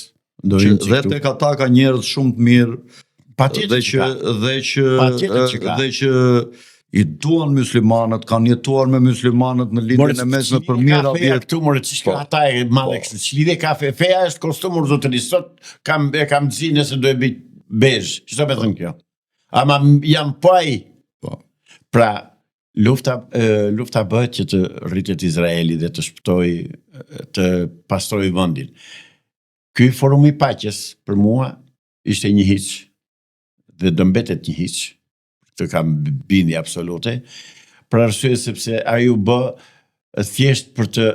[SPEAKER 1] dhe tek ata ka njerëz shumë të mirë, dhe që i duan muslimanët, kanë jetuar me muslimanët në lidhjen e mesme për mira vjet.
[SPEAKER 2] Këtu more çka ata e madhe kështu. Lidhje kafe, feja është kostumur zotëri. Sot kam zi nëse do e bëj bezh. Çfarë më thon kjo? Ama jam po ai. Pra lufta bëhet që të rritet Izraeli dhe të pastrojë vendin. Ky forum i paqes për mua ishte një hiç dhe do mbetet një hiç. Të kam bindje absolute, për arsye sepse ai u bë thjesht për të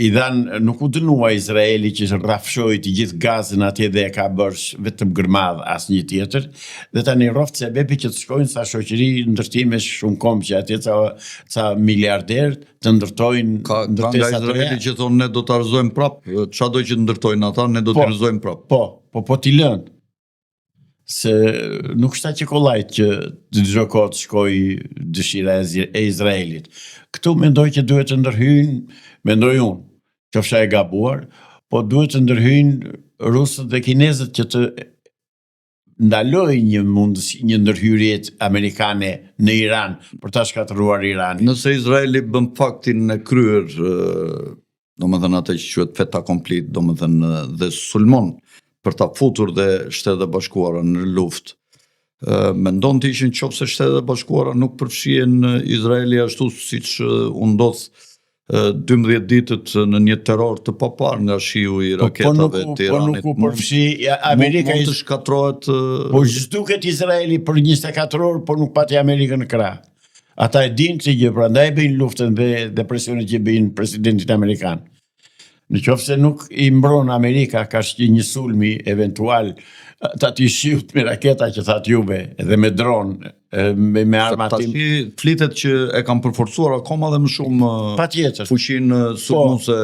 [SPEAKER 2] i dhanë, nuk u dënua Izraeli që rrafshoi të gjithë Gazën atje dhe e ka bërë vetëm gërmadh asnjë tjetër, dhe tani rroft sebepi që të shkojnë sa shoqëri ndërtimesh shumë kom që atje ca miliarder të ndërtojnë
[SPEAKER 1] ndërtesa të reja. Izraeli që thonë ne do të arëzojmë prap, çado që ndërtojnë ata, ne do të arëzojmë prap.
[SPEAKER 2] Po t'i lënë. Se nuk shta që kollajt që të gjokot shkoj dëshira e Izraelit. Këtu mendoj që duhet të ndërhyjnë, mendoj unë, që fsha e gabuar, po duhet të ndërhyjnë rusët dhe kinezët që të ndaloj një ndërhyrje amerikane në Iran për ta shkatëruar Iranin.
[SPEAKER 1] Nëse Izraeli bën faktin e kryer, domethënë atë që quhet fait accompli, domethënë dhe sulmon për ta futur dhe Shtetet e Bashkuara në luftë. Mendon ti që nëse Shtetet e Bashkuara nuk përfshihen Izraeli ashtu siç u ndodh 12 ditët në një terror të papar nga shiu i raketave të Iranit.
[SPEAKER 2] Po nuk u përfshi Amerika
[SPEAKER 1] mund të shkatërrohet.
[SPEAKER 2] Po zhduket Izraeli për 24 orë, por nuk pati Amerikën në krah. Ata e dinë këtë gjë, prandaj bëjnë luftën dhe presionet që bëjnë presidentit amerikan. Në qoftë se nuk i mbron Amerika, ka një sulmi eventual, ta t'i shiut me raketa që thatë juve, edhe me dron, me armatim.
[SPEAKER 1] Tashi flitet që e kanë përforcuar akoma dhe më shumë fuqinë sulmuese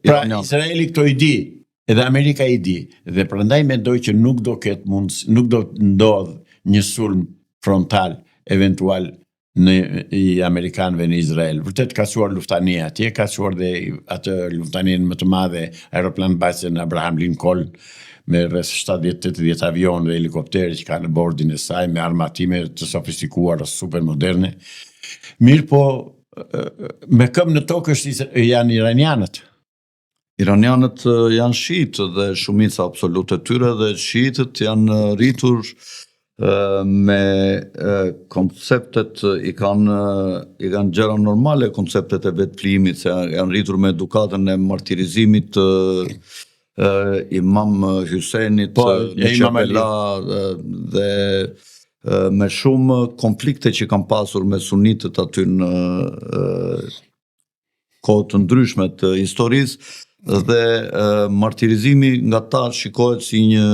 [SPEAKER 1] iraniane.
[SPEAKER 2] Pra Izraeli këto i di, edhe Amerika i di, dhe prandaj mendoj që nuk do ndodh një sulm frontal eventual i Amerikanëve në Izrael. Vërtet ka quar luftania atje, ka quar dhe atë luftanin më të madhe, aeroplan basën Abraham Lincoln, me rreth 70-80 avion dhe helikoptere që ka në bordin e saj, me armatime të sofistikuara, super moderne. Mirë po, me këm në tokë janë iranianët.
[SPEAKER 1] Iranianët janë shiitë dhe shumica absolute tyre dhe shiitët janë rritur me konceptet i kanë gjëra normale, konceptet e vetëflijimit, se janë rritur me edukatën e martirizimit Imam Hysenit, Nishapela dhe me shumë konflikte që kanë pasur me sunitët aty në kohë të ndryshme të historisë dhe martirizimi nga ta shikohet si një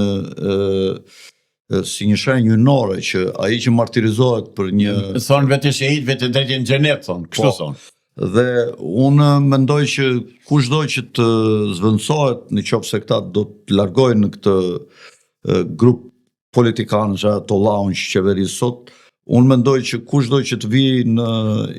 [SPEAKER 1] shenjë hyjnore që ai që martirizohet për një...
[SPEAKER 2] Thonë vetë shehit, vetë drejtjen në xhenet, thonë, kështu thonë.
[SPEAKER 1] Dhe unë mendoj që kushdo që të zvendësohet, nëse këta do të largojnë në këtë grup politikanë që ato laun që qeverisë sot, unë mendoj që kushdo që të vijë në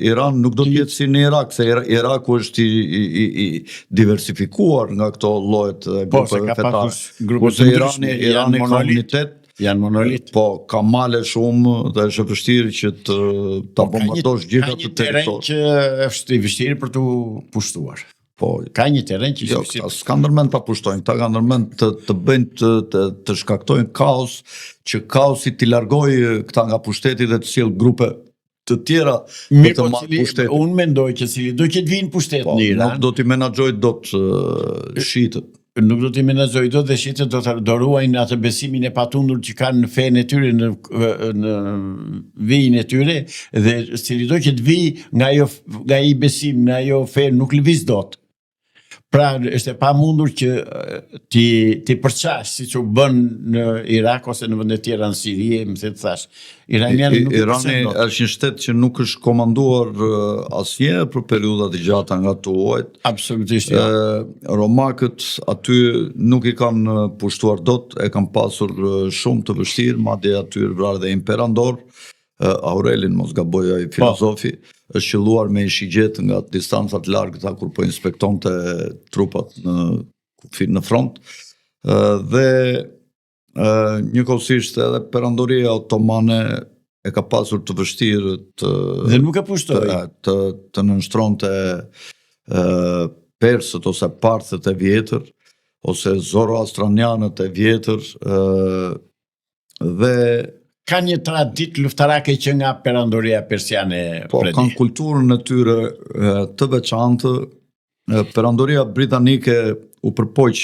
[SPEAKER 1] Iran nuk do të jetë si në Irak, se Iraku është i diversifikuar nga këto llojet e grupeve fetare. Kurse Irani ka unitet,
[SPEAKER 2] janë monolit.
[SPEAKER 1] Po, ka male shumë dhe është vështirë që ta bombardosh gjitha të territor.
[SPEAKER 2] Ka një terren që është i vështirë për të pushtuar.
[SPEAKER 1] Po,
[SPEAKER 2] ka një terren që
[SPEAKER 1] jo, s'ka ndërmend ta pushtojnë, ta kanë ndërmend të bëjnë të shkaktojnë kaos, që kaosi t'i largojë këta nga pushteti dhe të sjellë grupe të tjera për të marrë pushtetin.
[SPEAKER 2] Unë mendoj që cili do që të vinë pushtet në Iran.
[SPEAKER 1] Nuk do t'i menaxhoj dot shiitët.
[SPEAKER 2] Nuk do t'i menaxhoj dot dhe shiitët do të ruajnë atë besimin e patundur që kanë në fenë e tyre, në vijin e tyre, dhe cili do që të vijë nga ai besim, nga ajo fe nuk lëviz dot. Pra, është e pamundur që ti përçash, siç u bën në Irak ose në vende tjera në Siri, më the të thash.
[SPEAKER 1] Irani është një shtet që nuk është komanduar asnjëherë për periudha të gjata nga tuajt.
[SPEAKER 2] Absolutisht.
[SPEAKER 1] Romakët aty nuk i kanë pushtuar dot, e kanë pasur shumë të vështirë, madje aty vrarë dhe imperandor. Aurelin, mos gaboj ai filozofi, është qelluar me shigjet nga distanca të largëta kur po inspektonte trupat në front. Dhe njëkohësisht edhe perandoria otomane e ka pasur të vështirë
[SPEAKER 2] dhe nuk e pushtoi
[SPEAKER 1] të nënshtronte persët ose parthët e vjetër ose zoroastranianët e vjetër dhe
[SPEAKER 2] ka një traditë luftarake që nga perandoria persiane.
[SPEAKER 1] Po, kanë kulturën e tyre të veçantë. Perandoria britanike u përpoq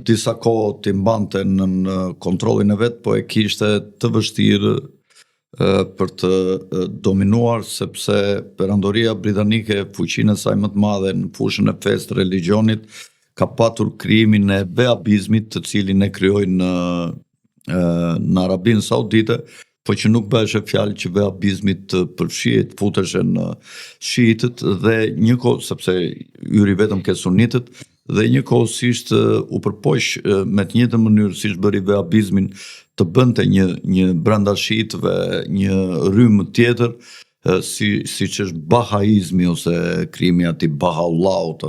[SPEAKER 1] disa kohë t'i mbante në kontrollin e vet, po e kishte të vështirë për të dominuar, sepse perandoria britanike, fuqinë e saj më të madhe në fushën e fesë të religionit, ka patur krijimin e vehabizmit, të cilin e krijoi në Arabinë Saudite, po që nuk bëheshe fjalë që vehabizmit të përfshihet, futeshe në shiitët dhe njëkohë, sepse yri vetëm ke sunitët, dhe njëkohësisht u përpoq me të njëjtën mënyrë siç bëri vehabizmin të bënte një brenda shiitëve një rrymë tjetër, siç është bahaizmi ose krijimi atij Bahaullaut,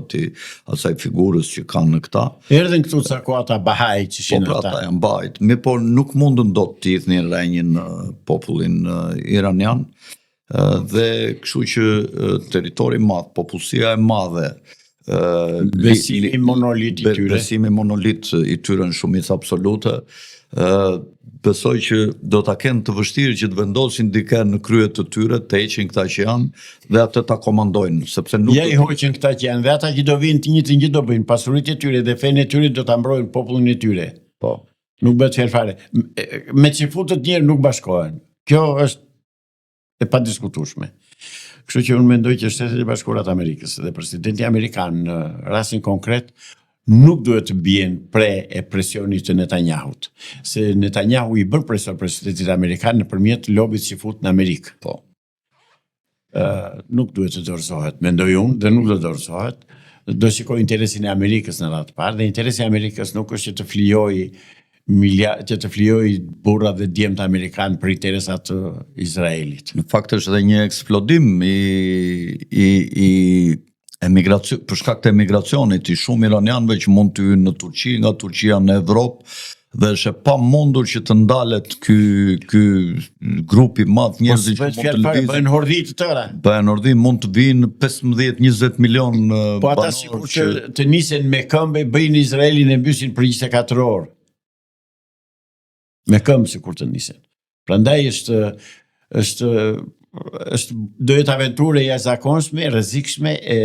[SPEAKER 1] asaj figurës që kanë në këta.
[SPEAKER 2] Erdhën këtu ca kohë ata bahai që ishin
[SPEAKER 1] ata. Po, ata janë bahait. Mirë, po nuk mundën dot të hidhnin rrenjin popullin iranian, dhe kështu që territori i madh, popullsia e madhe,
[SPEAKER 2] besimi monolit i tyre.
[SPEAKER 1] Besimi monolit i tyre në shumicë absolute, besoj që do ta kenë të vështirë që të vendosin dikë në krye të tyre, të heqin këta që janë dhe atë ta komandojnë, sepse nuk
[SPEAKER 2] ja i hoqin këta që janë dhe ata që do vinë të njëjtin gjë do bëjnë, pasuritë e tyre dhe fenë e tyre do ta mbrojnë popullin e tyre.
[SPEAKER 1] Po.
[SPEAKER 2] Nuk bëhet fjalë fare. Me çifutët tjerë nuk bashkohen. Kjo është e padiskutueshme. Kështu që unë mendoj që Shtetet e Bashkuara të Amerikës dhe presidenti amerikan në rastin konkret nuk duhet të bien pre e presionit të Netanyahut, se Netanyahu i bën presion presidentit amerikan nëpërmjet lobit që fut në Amerikë.
[SPEAKER 1] Po.
[SPEAKER 2] Nuk duhet të dorëzohet, mendoj unë, dhe nuk do dorëzohet. Do shikoj interesin e Amerikës në radhë të parë, dhe interesi i Amerikës nuk është që të flijojë që të flijoj burra dhe djemtë amerikanë për interesat të Izraelit.
[SPEAKER 1] Në fakt është edhe një eksplodim i emigracion, për shkak të emigracionit i shumë iranianëve që mund të hyjnë në Turqi, nga Turqia në Evropë, dhe është e pa mundur që të ndalet ky grupi madh njerëzish që mund të lëvizin.
[SPEAKER 2] Bëhen hordi të tëra.
[SPEAKER 1] Bëhen hordi, mund të vinë 15-20 milion
[SPEAKER 2] Po ata sikur të nisen me këmbë, bëjnë Izraelin e mbysin për 24 orë. Me këmbë sikur të nisen. Prandaj është do jetë aventurë e jashtëzakonshme, rrezikshme e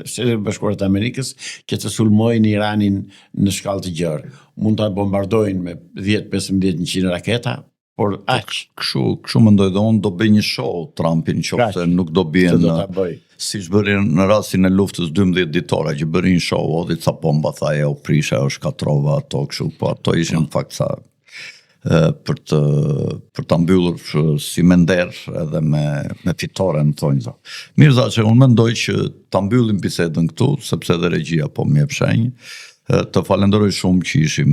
[SPEAKER 2] Shtetet Bashkuara të Amerikës që të sulmojnë Iranin në shkallë të gjerë. Mund ta bombardojnë me 10-15-100 raketa, por aq.
[SPEAKER 1] Kështu mendoj dhe unë do bëj një show Trumpin nëse nuk do bien siç bëri në rastin e luftës 12 ditore që bëri një show, odhi ca bomba, tha u prisha, u shkatrova ato kështu, po ato ishin në fakt sa për ta mbyllur si me nder edhe me fitore në thonjza. Mirë që unë mendoj që ta mbyllim bisedën këtu, sepse edhe regjia po më jep shenjë. Të falenderoj shumë që ishim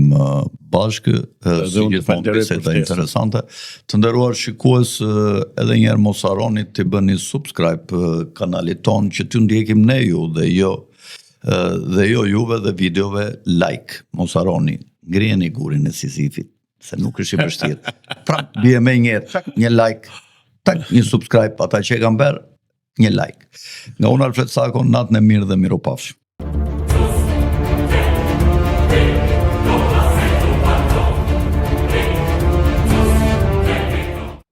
[SPEAKER 1] bashkë, si gjithmonë biseda interesante. Të nderuar shikues, edhe një herë mos harroni të bëni subscribe kanalit ton që t'ju ndjekim ne ju dhe jo juve dhe videove like. Mos harroni, ngrijeni gurin e Sizifit, se nuk është i vështirë. Prap bie me një like, një subscribe, ata që e kanë bërë, një like. Nga unë Alfred Sako, natën e mirë dhe miropafshim.